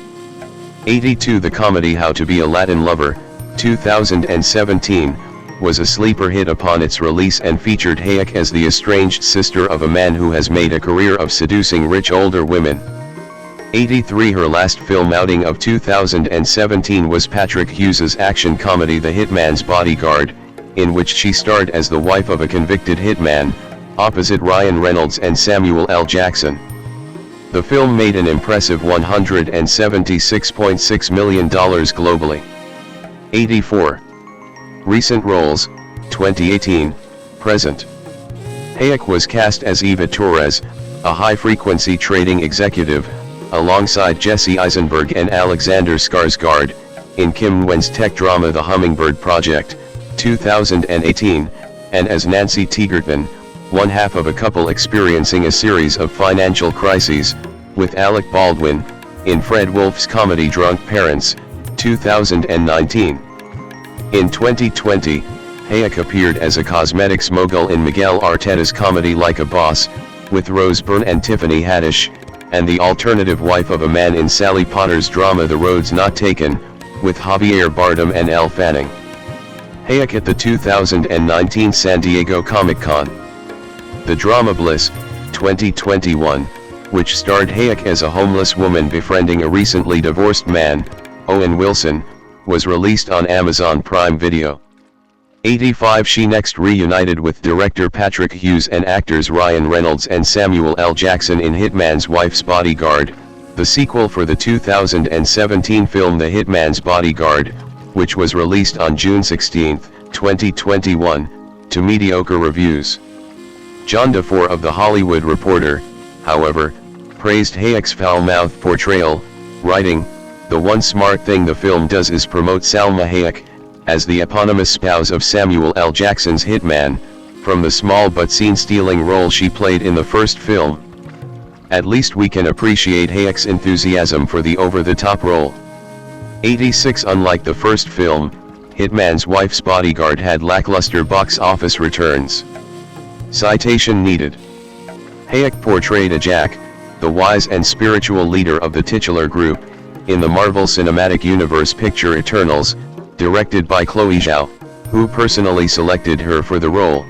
82 The comedy How to Be a Latin Lover, 2017, was a sleeper hit upon its release and featured Hayek as the estranged sister of a man who has made a career of seducing rich older women. 83 Her last film outing of 2017 was Patrick Hughes's action comedy The Hitman's Bodyguard, in which she starred as the wife of a convicted hitman, opposite Ryan Reynolds and Samuel L. Jackson. The film made an impressive $176.6 million globally. 84. Recent roles, 2018, present. Hayek was cast as Eva Torres, a high-frequency trading executive, alongside Jesse Eisenberg and Alexander Skarsgård, in Kim Nguyen's tech drama The Hummingbird Project, 2018, and as Nancy Tegerton, one half of a couple experiencing a series of financial crises, with Alec Baldwin, in Fred Wolf's comedy Drunk Parents, 2019. In 2020, Hayek appeared as a cosmetics mogul in Miguel Arteta's comedy Like a Boss, with Rose Byrne and Tiffany Haddish, and the alternative wife of a man in Sally Potter's drama The Road's Not Taken, with Javier Bardem and Elle Fanning. Hayek at the 2019 San Diego Comic-Con. The drama Bliss, 2021, which starred Hayek as a homeless woman befriending a recently divorced man, Owen Wilson, was released on Amazon Prime Video. 85 She next reunited with director Patrick Hughes and actors Ryan Reynolds and Samuel L. Jackson in Hitman's Wife's Bodyguard, the sequel for the 2017 film The Hitman's Bodyguard, which was released on June 16, 2021, to mediocre reviews. John DeFore of The Hollywood Reporter, however, praised Hayek's foul-mouthed portrayal, writing, "The one smart thing the film does is promote Salma Hayek, as the eponymous spouse of Samuel L. Jackson's hitman, from the small but scene-stealing role she played in the first film. At least we can appreciate Hayek's enthusiasm for the over-the-top role." 86 Unlike the first film, Hitman's Wife's Bodyguard had lackluster box office returns. Citation needed. Hayek portrayed a Jack, the wise and spiritual leader of the titular group, in the Marvel Cinematic Universe picture Eternals, directed by Chloe Zhao, who personally selected her for the role.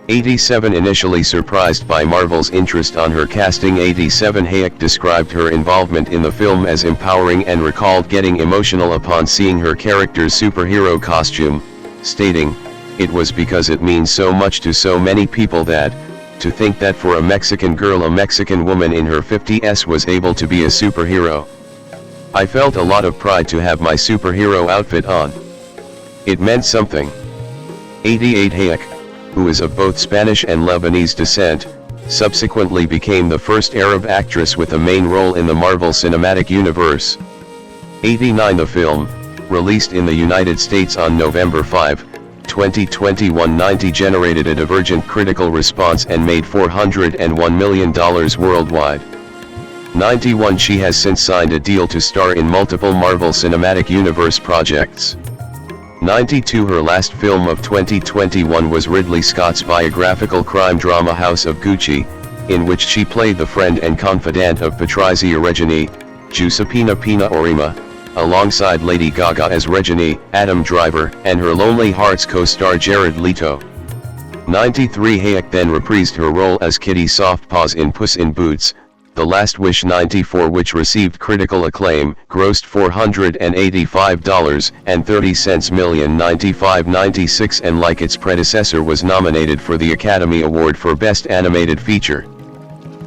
87 Initially surprised by Marvel's interest on her casting, 87 Hayek described her involvement in the film as empowering and recalled getting emotional upon seeing her character's superhero costume, stating, "It was because it means so much to so many people that, to think that for a Mexican girl, a Mexican woman in her 50s was able to be a superhero. I felt a lot of pride to have my superhero outfit on. It meant something." 88 Hayek, who is of both Spanish and Lebanese descent, subsequently became the first Arab actress with a main role in the Marvel Cinematic Universe. 89 The film, released in the United States on November 5, 2021, 90 generated a divergent critical response and made $401 million worldwide. 91 She has since signed a deal to star in multiple Marvel Cinematic Universe projects. 92 Her last film of 2021 was Ridley Scott's biographical crime drama House of Gucci, in which she played the friend and confidant of Patrizia Reggiani, Giuseppina Pina Orima, alongside Lady Gaga as Reggiani, Adam Driver, and her Lonely Hearts co-star Jared Leto. 93 Hayek then reprised her role as Kitty Softpaws in Puss in Boots, The Last Wish. 94 which received critical acclaim, grossed $485.30 million. 95-96 and like its predecessor was nominated for the Academy Award for Best Animated Feature.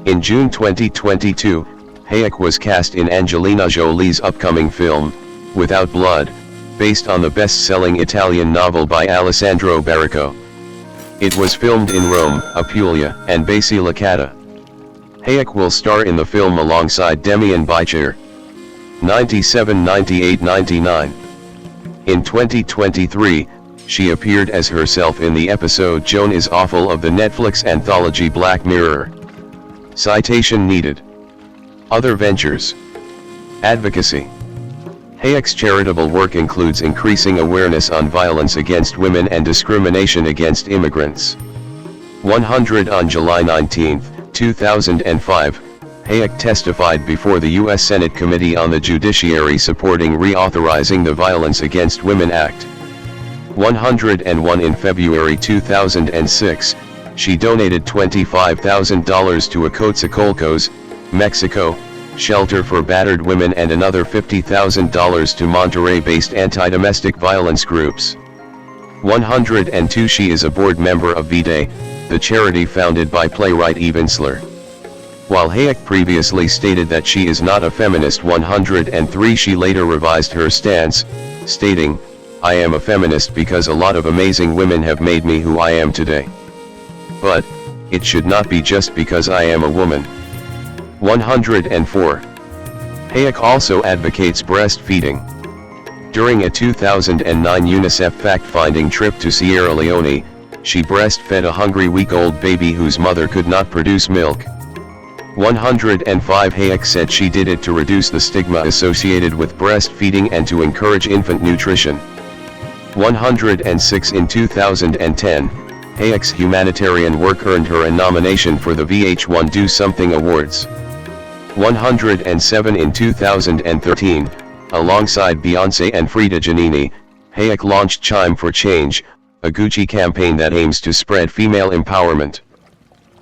In June 2022, Hayek was cast in Angelina Jolie's upcoming film, Without Blood, based on the best-selling Italian novel by Alessandro Baricco. It was filmed in Rome, Apulia, and Basilicata. Hayek will star in the film alongside Demian Bichir. 97, 98, 99. In 2023, she appeared as herself in the episode Joan is Awful of the Netflix anthology Black Mirror. Citation needed. Other ventures. Advocacy. Hayek's charitable work includes increasing awareness on violence against women and discrimination against immigrants. 100 On July 19, 2005, Hayek testified before the U.S. Senate Committee on the Judiciary supporting reauthorizing the Violence Against Women Act. 101 In February 2006, she donated $25,000 to Acoatzacolcos, Mexico, shelter for battered women and another $50,000 to Monterrey-based anti-domestic violence groups. 102 She is a board member of V-Day, the charity founded by playwright Eve Ensler. While Hayek previously stated that she is not a feminist. 103 She later revised her stance, stating, "I am a feminist because a lot of amazing women have made me who I am today. But, it should not be just because I am a woman." 104. Hayek also advocates breastfeeding. During a 2009 UNICEF fact-finding trip to Sierra Leone, she breastfed a hungry week-old baby whose mother could not produce milk. 105 Hayek said she did it to reduce the stigma associated with breastfeeding and to encourage infant nutrition. 106 In 2010, Hayek's humanitarian work earned her a nomination for the VH1 Do Something Awards. 107 In 2013, alongside Beyoncé and Frida Giannini, Hayek launched Chime for Change, a Gucci campaign that aims to spread female empowerment.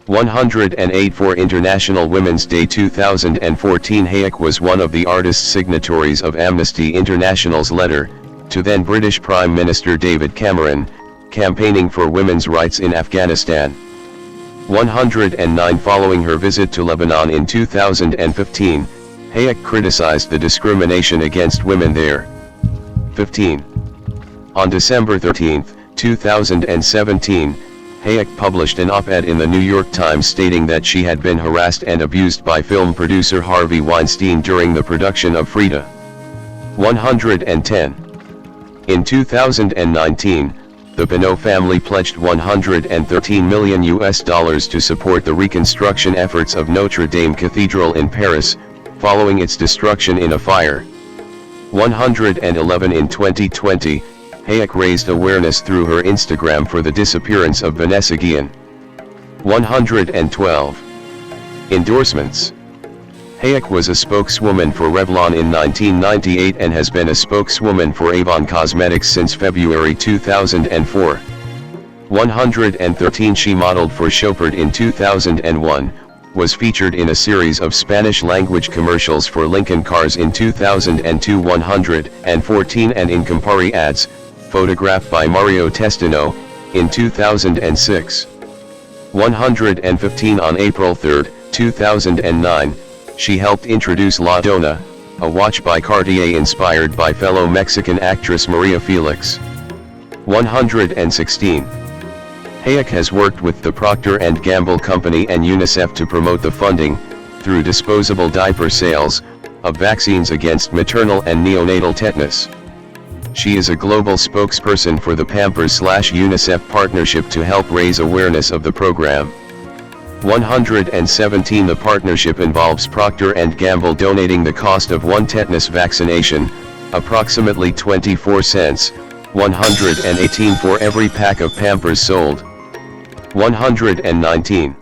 108 For International Women's Day 2014, Hayek was one of the artist signatories of Amnesty International's letter to then British Prime Minister David Cameron, campaigning for women's rights in Afghanistan. 109 Following her visit to Lebanon in 2015, Hayek criticized the discrimination against women there. 15. On December 13, 2017, Hayek published an op-ed in the New York Times stating that she had been harassed and abused by film producer Harvey Weinstein during the production of Frida. 110. In 2019, the Pinot family pledged $113 million to support the reconstruction efforts of Notre Dame Cathedral in Paris, following its destruction in a fire. 111 In 2020, Hayek raised awareness through her Instagram for the disappearance of Vanessa Guillén. 112. Endorsements. Hayek was a spokeswoman for Revlon in 1998 and has been a spokeswoman for Avon Cosmetics since February 2004. 113 She modeled for Chopard in 2001, was featured in a series of Spanish-language commercials for Lincoln Cars in 2002. 114 and in Campari ads, photographed by Mario Testino, in 2006. 115 On April 3, 2009, she helped introduce La Donna, a watch by Cartier inspired by fellow Mexican actress Maria Felix. 116. Hayek has worked with the Procter & Gamble Company and UNICEF to promote the funding, through disposable diaper sales, of vaccines against maternal and neonatal tetanus. She is a global spokesperson for the Pampers/UNICEF partnership to help raise awareness of the program. 117 The partnership involves Procter & Gamble donating the cost of one tetanus vaccination, approximately 24 cents, 118 for every pack of Pampers sold. 119.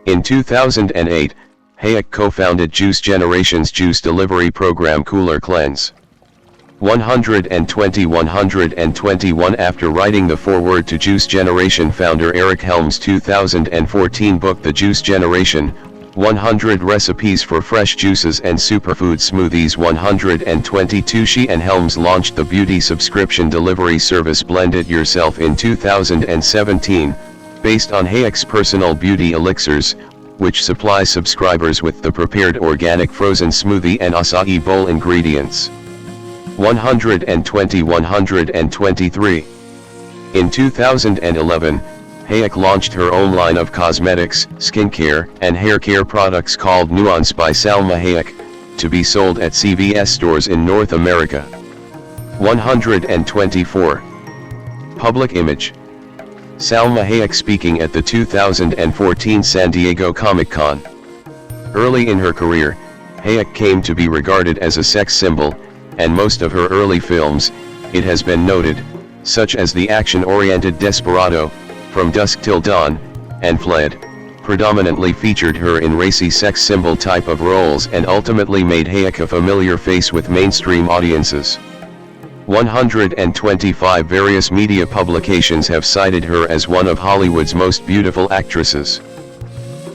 In 2008, Hayek co-founded Juice Generation's juice delivery program Cooler Cleanse. 121 After writing the foreword to Juice Generation founder Eric Helms' 2014 book The Juice Generation, 100 Recipes for Fresh Juices and Superfood Smoothies 122 She and Helms launched the beauty subscription delivery service Blend It Yourself in 2017, based on Hayek's personal beauty elixirs, which supplies subscribers with the prepared organic frozen smoothie and acai bowl ingredients. 123. In 2011, Hayek launched her own line of cosmetics, skincare, and hair care products called Nuance by Salma Hayek, to be sold at CVS stores in North America. 124. Public image. Salma Hayek speaking at the 2014 San Diego Comic-Con. Early in her career, Hayek came to be regarded as a sex symbol, and most of her early films, it has been noted, such as the action-oriented Desperado, From Dusk Till Dawn, and Fled, predominantly featured her in racy sex symbol type of roles and ultimately made Hayek a familiar face with mainstream audiences. 125 Various media publications have cited her as one of Hollywood's most beautiful actresses.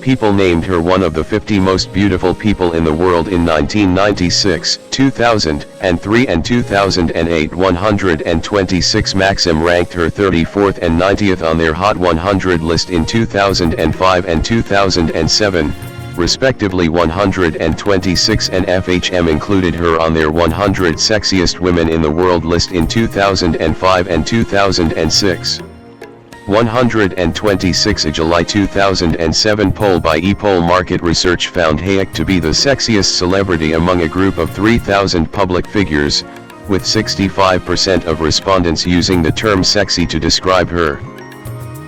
People named her one of the 50 most beautiful people in the world in 1996, 2003 and 2008. 126 Maxim ranked her 34th and 90th on their Hot 100 list in 2005 and 2007, respectively. 126 and FHM included her on their 100 Sexiest Women in the World list in 2005 and 2006. 126 A July 2007 poll by ePoll Market Research found Hayek to be the sexiest celebrity among a group of 3,000 public figures, with 65% of respondents using the term sexy to describe her.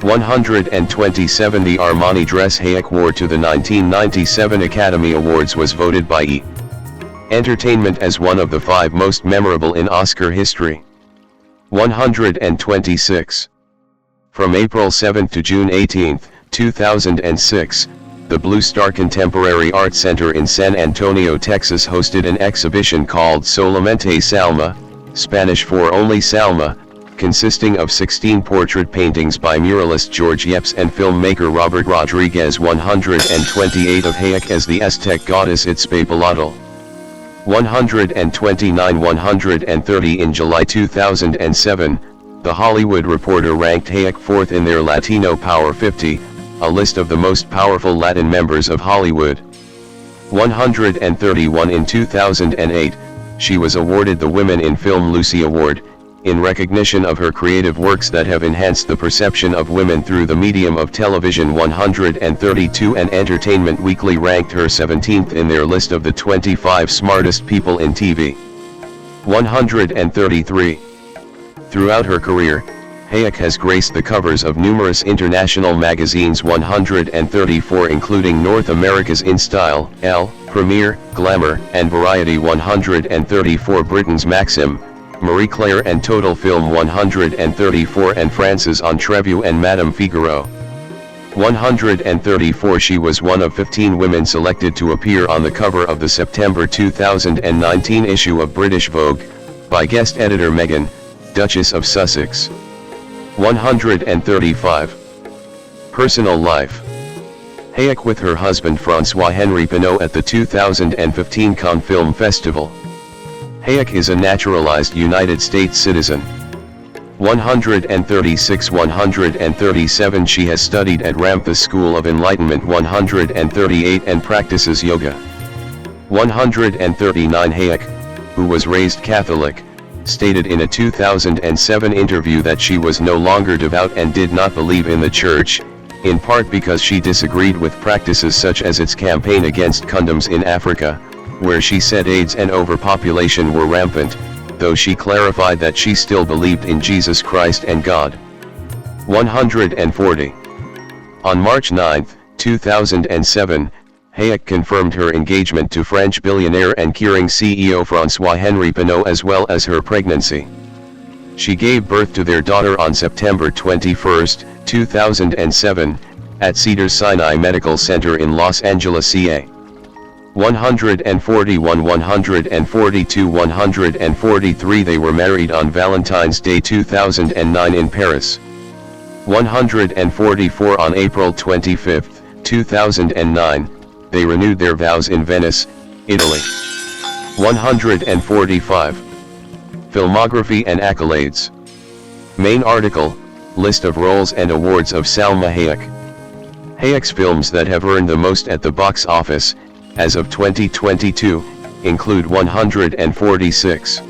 127 The Armani dress Hayek wore to the 1997 Academy Awards was voted by E! Entertainment as one of the 5 most memorable in Oscar history. 126. From April 7 to June 18, 2006, the Blue Star Contemporary Art Center in San Antonio, Texas hosted an exhibition called Solamente Salma, Spanish for Only Salma, consisting of 16 portrait paintings by muralist George Yepes and filmmaker Robert Rodriguez. 128 of Hayek as the Aztec goddess Itzpapalotl. 129 130 In July 2007, The Hollywood Reporter ranked Hayek 4th in their Latino Power 50, a list of the most powerful Latin members of Hollywood. 131 In 2008, she was awarded the Women in Film Lucy Award, in recognition of her creative works that have enhanced the perception of women through the medium of television. 132 And Entertainment Weekly ranked her 17th in their list of the 25 smartest people in TV. 133. Throughout her career, Hayek has graced the covers of numerous international magazines. 134 including North America's InStyle, Elle, Premiere, Glamour, and Variety. 134 Britain's Maxim, Marie Claire and Total Film. 134 and France's Entrevue and Madame Figaro. 134 She was one of 15 women selected to appear on the cover of the September 2019 issue of British Vogue, by guest editor Meghan, Duchess of Sussex. 135. Personal life. Hayek with her husband François-Henri Pinault at the 2015 Cannes Film Festival. Hayek is a naturalized United States citizen. 136 137 She has studied at Ramtha School of Enlightenment. 138 and practices yoga. 139 Hayek, who was raised Catholic, stated in a 2007 interview that she was no longer devout and did not believe in the church, in part because she disagreed with practices such as its campaign against condoms in Africa, where she said AIDS and overpopulation were rampant, though she clarified that she still believed in Jesus Christ and God. 140. On March 9, 2007, Hayek confirmed her engagement to French billionaire and Kering CEO François-Henri Pinault as well as her pregnancy. She gave birth to their daughter on September 21, 2007, at Cedars-Sinai Medical Center in Los Angeles, CA. 141, 142, 143 They were married on Valentine's Day 2009 in Paris. 144 On April 25, 2009, they renewed their vows in Venice, Italy. 145. Filmography and accolades. Main article, list of roles and awards of Salma Hayek. Hayek's films that have earned the most at the box office, as of 2022, include 146.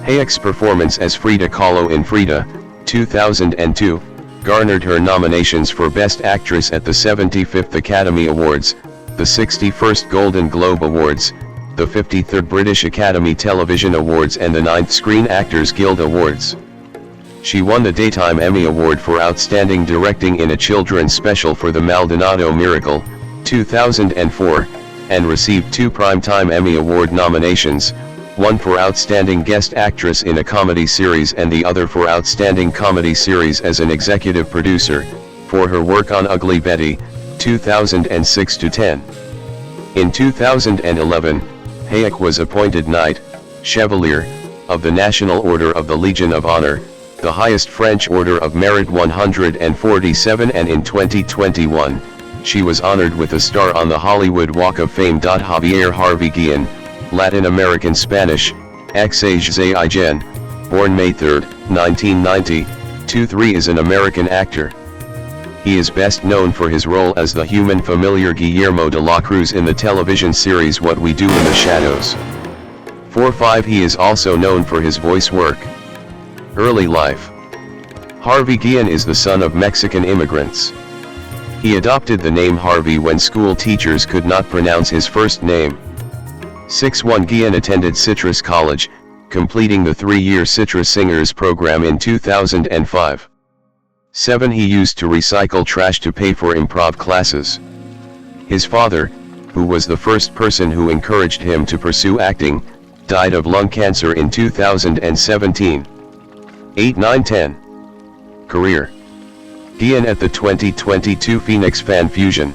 Hayek's performance as Frida Kahlo in Frida, 2002, garnered her nominations for Best Actress at the 75th Academy Awards, the 61st Golden Globe Awards, the 53rd British Academy Television Awards and the 9th Screen Actors Guild Awards. She won the Daytime Emmy Award for Outstanding Directing in a Children's Special for The Maldonado Miracle, 2004, and received 2 Primetime Emmy Award nominations, one for Outstanding Guest Actress in a Comedy Series and the other for Outstanding Comedy Series as an Executive Producer, for her work on Ugly Betty, 2006-10. In 2011, Hayek was appointed Knight, Chevalier, of the National Order of the Legion of Honor, the highest French Order of Merit 147, and in 2021, she was honored with a star on the Hollywood Walk of Fame. Javier Harvey Guillén, Latin American Spanish, Xavier, born May 3, 1990, 2-3 is an American actor. He is best known for his role as the human familiar Guillermo de la Cruz in the television series What We Do in the Shadows. 4-5 He is also known for his voice work. Early life. Harvey Guillén is the son of Mexican immigrants. He adopted the name Harvey when school teachers could not pronounce his first name. 6-1 Guillén attended Citrus College, completing the 3-year Citrus Singers program in 2005. 7 He used to recycle trash to pay for improv classes. His father, who was the first person who encouraged him to pursue acting, died of lung cancer in 2017. 8-9-10. Career. Guillén at the 2022 Phoenix Fan Fusion.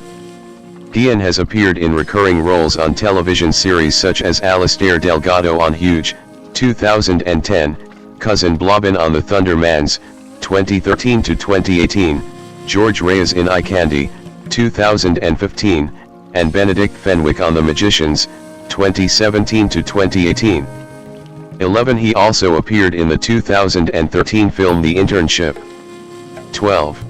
Guillén has appeared in recurring roles on television series such as Alistair Delgado on Huge, 2010, Cousin Blobbin on The Thundermans, 2013-2018, George Reyes in Eye Candy, 2015, and Benedict Fenwick on The Magicians, 2017-2018. 11 He also appeared in the 2013 film The Internship. 12.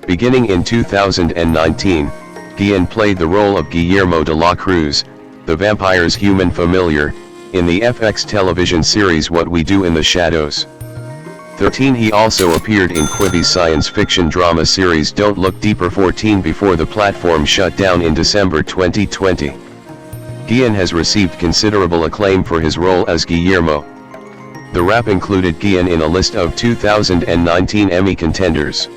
Beginning in 2019, Guillén played the role of Guillermo de la Cruz, the vampire's human familiar, in the FX television series What We Do in the Shadows. 13 He also appeared in Quibi's science fiction drama series Don't Look Deeper. 14 Before the platform shut down in December 2020. Guillén has received considerable acclaim for his role as Guillermo. The Wrap included Guillén in a list of 2019 Emmy contenders.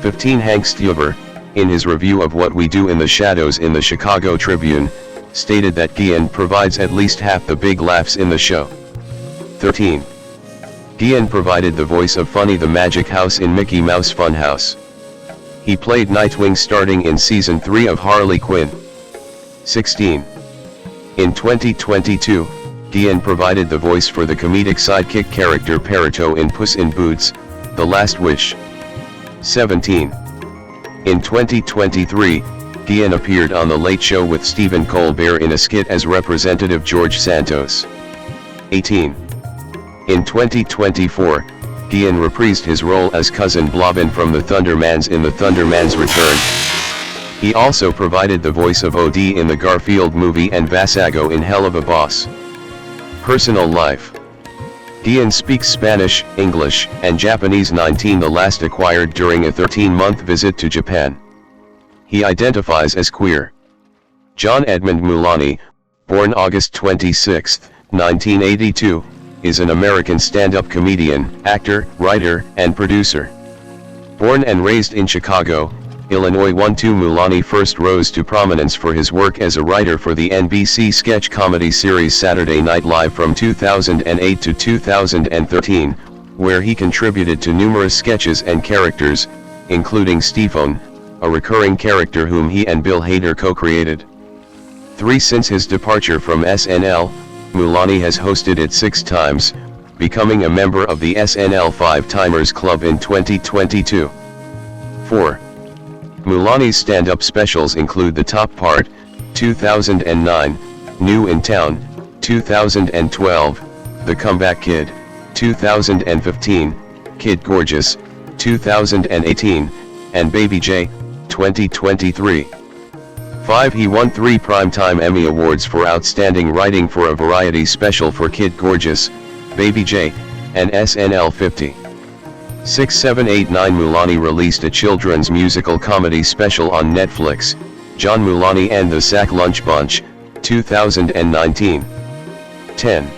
15 Hank Stuever, in his review of What We Do in the Shadows in the Chicago Tribune, stated that Guillén provides at least half the big laughs in the show. 13. Guillén provided the voice of Funny the Magic House in Mickey Mouse Funhouse. He played Nightwing starting in Season 3 of Harley Quinn. 16. In 2022, Guillén provided the voice for the comedic sidekick character Peritto in Puss in Boots, The Last Wish. 17. In 2023, Guillén appeared on The Late Show with Stephen Colbert in a skit as Representative George Santos. 18. In 2024, Guillén reprised his role as Cousin Blobbin from The Thundermans in The Thundermans Return. He also provided the voice of Odie in the Garfield movie and Vasago in Hell of a Boss. Personal life. Guillén speaks Spanish, English, and Japanese. 19 The last acquired during a 13-month visit to Japan. He identifies as queer. John Edmund Mulani, born August 26, 1982, is an American stand-up comedian, actor, writer, and producer. Born and raised in Chicago, Illinois 1-2. Mulani first rose to prominence for his work as a writer for the NBC sketch comedy series Saturday Night Live from 2008 to 2013, where he contributed to numerous sketches and characters, including Stefan, a recurring character whom he and Bill Hader co-created. 3. Since his departure from SNL, Mulani has hosted it 6 times, becoming a member of the SNL 5-Timers Club in 2022. 4. Mulani's stand-up specials include The Top Part, 2009, New in Town, 2012, The Comeback Kid, 2015, Kid Gorgeous, 2018, and Baby J, 2023. 5. He won 3 Primetime Emmy Awards for Outstanding Writing for a variety special for Kid Gorgeous, Baby J, and SNL 50. 6, 7, 8, 9. Mulani released a children's musical comedy special on Netflix, John Mulani and the Sack Lunch Bunch, 2019. 10.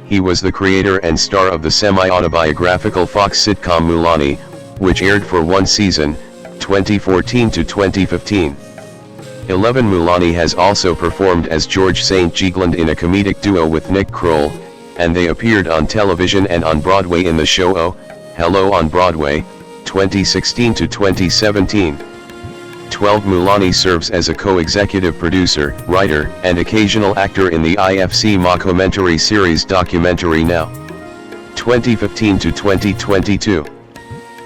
He was the creator and star of the semi-autobiographical Fox sitcom Mulani, which aired for 1 season, 2014 to 2015. 11. Mulani has also performed as George St. Giegland in a comedic duo with Nick Kroll, and they appeared on television and on Broadway in the show Oh, Hello on Broadway, 2016 to 2017. 12. Mulani serves as a co-executive producer, writer, and occasional actor in the IFC mockumentary series Documentary Now, 2015 to 2022.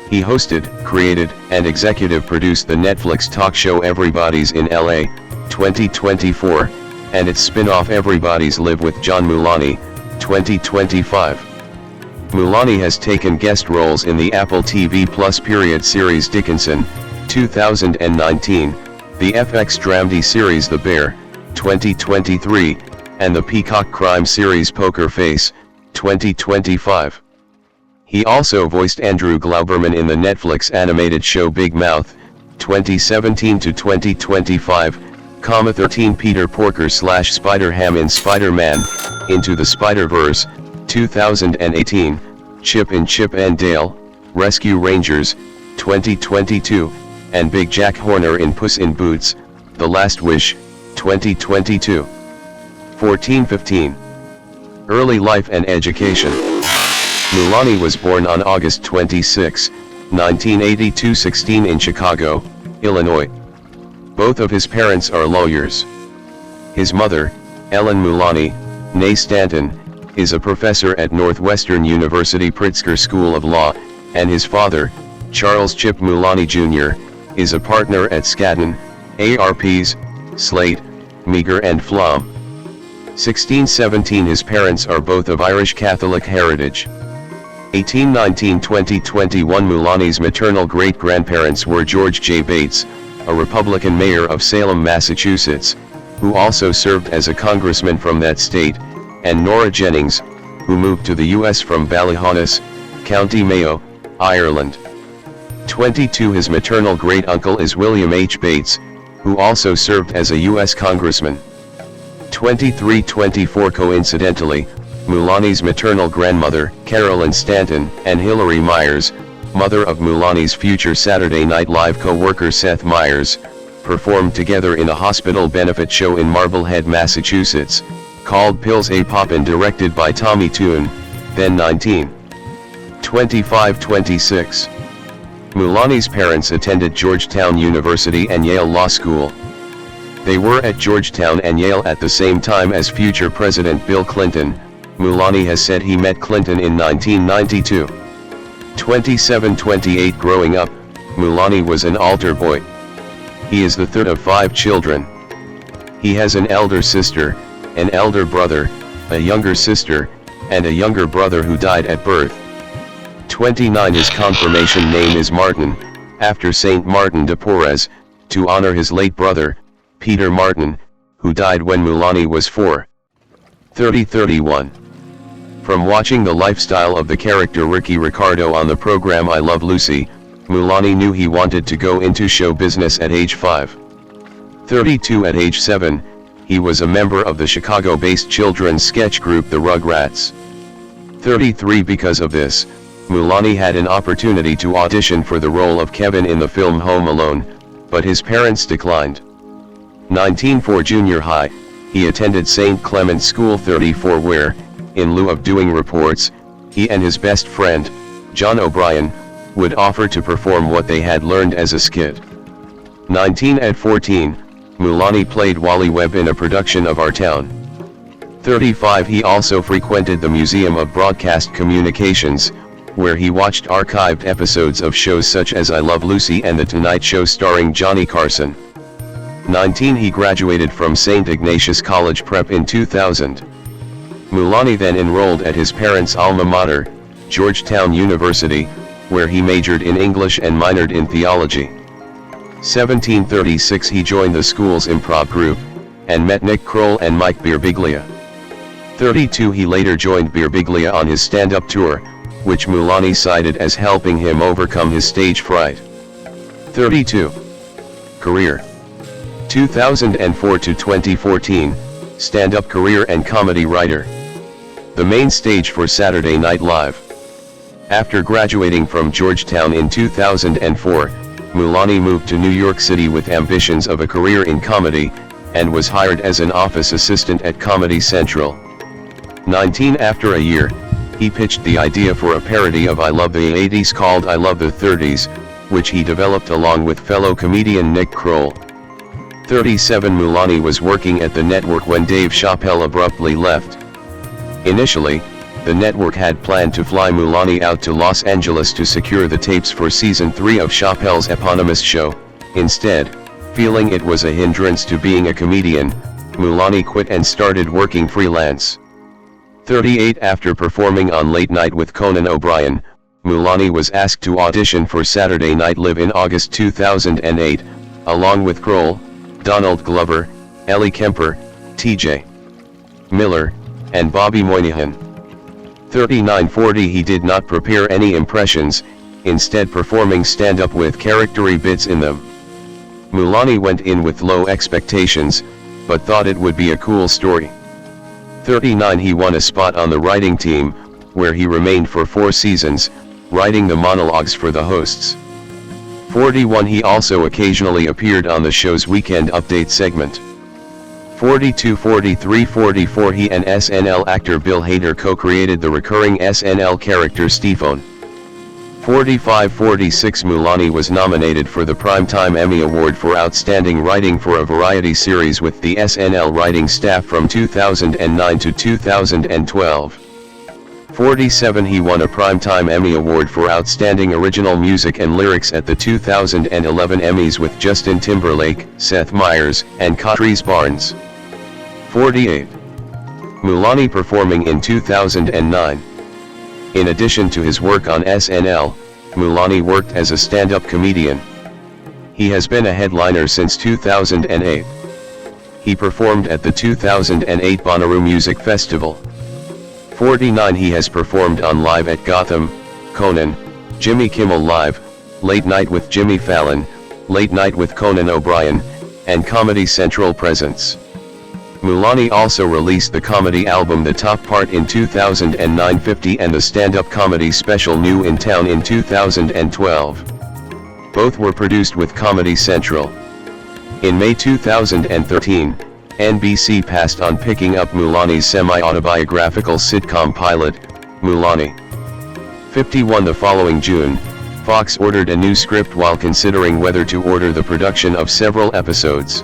He hosted, created, and executive produced the Netflix talk show Everybody's in LA, 2024, and its spin-off Everybody's Live with John Mulani, 2025. Mulani has taken guest roles in the Apple TV Plus period series Dickinson, 2019, the FX dramedy series The Bear, 2023, and the Peacock crime series Poker Face, 2025. He also voiced Andrew Glauberman in the Netflix animated show Big Mouth, 2017 to 2025, 13. Peter Porker / Spider-Ham in Spider-Man, Into the Spider-Verse, 2018, Chip in Chip and Dale, Rescue Rangers, 2022, and Big Jack Horner in Puss in Boots, The Last Wish, 2022. 14. 15. Early life and education. Mulani was born on August 26, 1982, 16 in Chicago, Illinois. Both of his parents are lawyers. His mother, Ellen Mulani, née Stanton, is a professor at Northwestern University Pritzker School of Law, and his father, Charles Chip Mulani Jr., is a partner at Skadden, ARPs, Slate, Meagher and Flom. 16. 17. His parents are both of Irish Catholic heritage. 18. 19. 20. 21. Mulani's maternal great-grandparents were George J. Bates, a Republican mayor of Salem, Massachusetts, who also served as a congressman from that state, and Nora Jennings, who moved to the U.S. from Ballyhonus, County Mayo, Ireland. 22. His maternal great-uncle is William H. Bates, who also served as a U.S. congressman. 23. 24. Coincidentally, Mulani's maternal grandmother, Carolyn Stanton, and Hillary Myers, mother of Mulani's future Saturday Night Live co-worker Seth Meyers, performed together in a hospital benefit show in Marblehead, Massachusetts, called Pills A Poppin', directed by Tommy Tune, then 19. 25. 26. Mulani's parents attended Georgetown University and Yale Law School. They were at Georgetown and Yale at the same time as future President Bill Clinton. Mulani has said he met Clinton in 1992. 27. 28. Growing up, Mulani was an altar boy. He is the third of 5 children. He has an elder sister, an elder brother, a younger sister, and a younger brother who died at birth. 29. His confirmation name is Martin, after Saint Martin de Porres, to honor his late brother, Peter Martin, who died when Mulani was 4. 30. 31. From watching the lifestyle of the character Ricky Ricardo on the program I Love Lucy, Mulani knew he wanted to go into show business at age 5. 32. At age 7, he was a member of the Chicago-based children's sketch group The Rugrats. 33. Because of this, Mulani had an opportunity to audition for the role of Kevin in the film Home Alone, but his parents declined. 19 For junior high, he attended St. Clement's School 34 where, in lieu of doing reports, he and his best friend, John O'Brien, would offer to perform what they had learned as a skit. 19 At 14, Mulani played Wally Webb in a production of Our Town. 35 He also frequented the Museum of Broadcast Communications, where he watched archived episodes of shows such as I Love Lucy and The Tonight Show starring Johnny Carson. 19 He graduated from St. Ignatius College Prep in 2000. Mulani then enrolled at his parents' alma mater, Georgetown University, where he majored in English and minored in theology. 1736 He joined the school's improv group, and met Nick Kroll and Mike Birbiglia. 32 He later joined Birbiglia on his stand-up tour, which Mulani cited as helping him overcome his stage fright. 32. Career. 2004 to 2014, stand-up career and comedy writer. The main stage for Saturday Night Live. After graduating from Georgetown in 2004, Mulani moved to New York City with ambitions of a career in comedy, and was hired as an office assistant at Comedy Central. 19 After a year, he pitched the idea for a parody of I Love the 80s called I Love the 30s, which he developed along with fellow comedian Nick Kroll. 37 Mulani was working at the network when Dave Chappelle abruptly left. Initially, the network had planned to fly Mulani out to Los Angeles to secure the tapes for season 3 of Chappelle's eponymous show. Instead, feeling it was a hindrance to being a comedian, Mulani quit and started working freelance. 38 After performing on Late Night with Conan O'Brien, Mulani was asked to audition for Saturday Night Live in August 2008, along with Kroll, Donald Glover, Ellie Kemper, T.J. Miller, and Bobby Moynihan. 39-40 He did not prepare any impressions, instead performing stand-up with charactery bits in them. Mulani went in with low expectations, but thought it would be a cool story. 39 He won a spot on the writing team, where he remained for 4 seasons, writing the monologues for the hosts. 41 He also occasionally appeared on the show's Weekend Update segment. 42 43 44 He and SNL actor Bill Hader co-created the recurring SNL character Stephone. 45 46 Mulani was nominated for the Primetime Emmy Award for Outstanding Writing for a variety series with the SNL writing staff from 2009 to 2012. 47 He won a Primetime Emmy Award for Outstanding Original Music and Lyrics at the 2011 Emmys with Justin Timberlake, Seth Meyers, and Catrice Barnes. 48. Mulani performing in 2009. In addition to his work on SNL, Mulani worked as a stand-up comedian. He has been a headliner since 2008. He performed at the 2008 Bonnaroo Music Festival. 49 He has performed on Live at Gotham, Conan, Jimmy Kimmel Live, Late Night with Jimmy Fallon, Late Night with Conan O'Brien, and Comedy Central Presents. Mulani also released the comedy album The Top Part in 2009 50 and the stand-up comedy special New in Town in 2012. Both were produced with Comedy Central. In May 2013, NBC passed on picking up Mulani's semi-autobiographical sitcom pilot, Mulani. 51 The following June, Fox ordered a new script while considering whether to order the production of several episodes.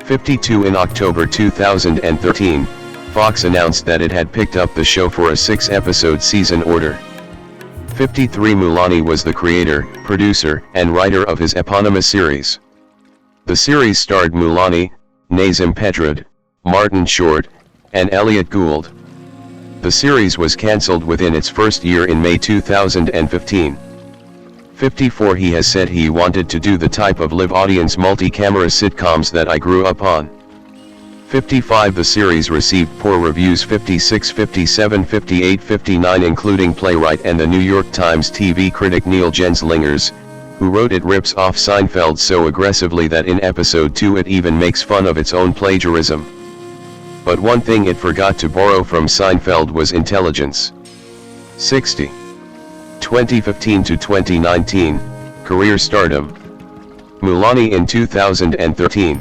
52 In October 2013, Fox announced that it had picked up the show for a 6-episode season order. 53 Mulani was the creator, producer, and writer of his eponymous series. The series starred Mulani, Nazim Pedrad, Martin Short, and Elliot Gould. The series was cancelled within its first year in May 2015. 54 He has said he wanted to do the type of live audience multi-camera sitcoms that I grew up on. 55 The series received poor reviews 56 57 58 59 including playwright and the New York Times TV critic Neil Genslingers, who wrote it rips off Seinfeld so aggressively that in episode 2 it even makes fun of its own plagiarism. But one thing it forgot to borrow from Seinfeld was intelligence. 60. 2015 to 2019, career stardom. Mulani in 2013.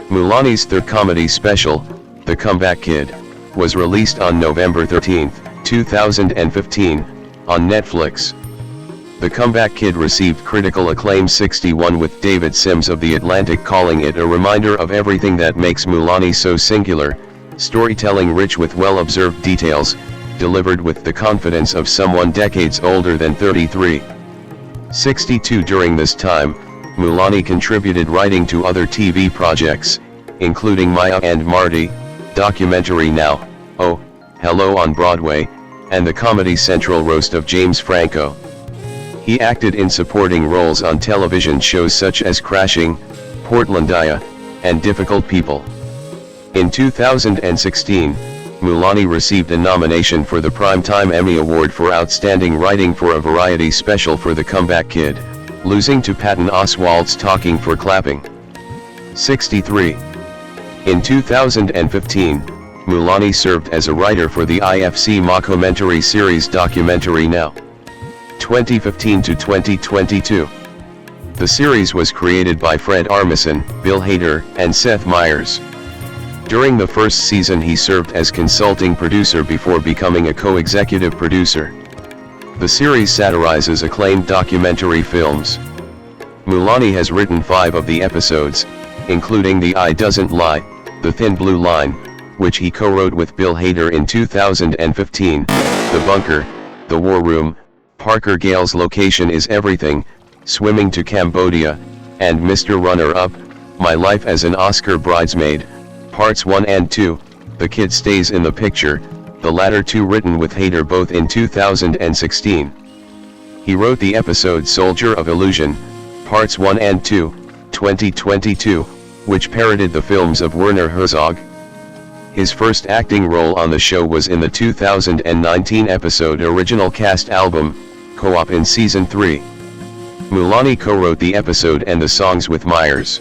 Mulani's third comedy special, The Comeback Kid, was released on November 13, 2015, on Netflix. The Comeback Kid received critical acclaim 61, with David Sims of The Atlantic calling it a reminder of everything that makes Mulani so singular, storytelling rich with well-observed details, delivered with the confidence of someone decades older than 33. 62. During this time, Mulani contributed writing to other TV projects, including Maya and Marty, documentary Now, Oh, Hello on Broadway, and the Comedy Central roast of James Franco. He acted in supporting roles on television shows such as Crashing, Portlandia, and Difficult People. In 2016, Mulani received a nomination for the Primetime Emmy Award for Outstanding Writing for a variety special for The Comeback Kid, losing to Patton Oswalt's Talking for Clapping. 63. In 2015, Mulani served as a writer for the IFC mockumentary series Documentary Now. 2015 to 2022. The series was created by Fred Armisen, Bill Hader, and Seth Meyers. During the first season he served as consulting producer before becoming a co-executive producer. The series satirizes acclaimed documentary films. Mulani has written 5 of the episodes, including The Eye Doesn't Lie, The Thin Blue Line, which he co-wrote with Bill Hader in 2015, The Bunker, The War Room, Parker Gale's Location is Everything, Swimming to Cambodia, and Mr. Runner-Up, My Life as an Oscar Bridesmaid, Parts 1 and 2, The Kid Stays in the Picture, the latter 2 written with Hader both in 2016. He wrote the episode Soldier of Illusion, Parts 1 and 2, 2022, which parodied the films of Werner Herzog. His first acting role on the show was in the 2019 episode Original Cast Album, Co-op in Season 3. Mulani co-wrote the episode and the songs with Meyers.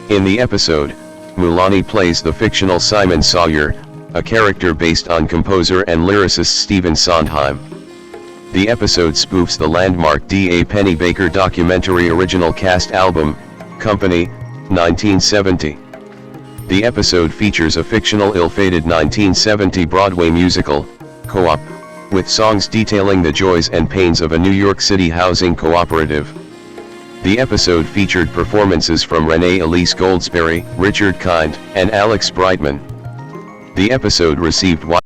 In the episode, Mulani plays the fictional Simon Sawyer, a character based on composer and lyricist Stephen Sondheim. The episode spoofs the landmark D.A. Pennebaker documentary Original Cast Album, Company, 1970. The episode features a fictional ill-fated 1970 Broadway musical, Co-op, with songs detailing the joys and pains of a New York City housing cooperative. The episode featured performances from Renee Elise Goldsberry, Richard Kind, and Alex Brightman. The episode received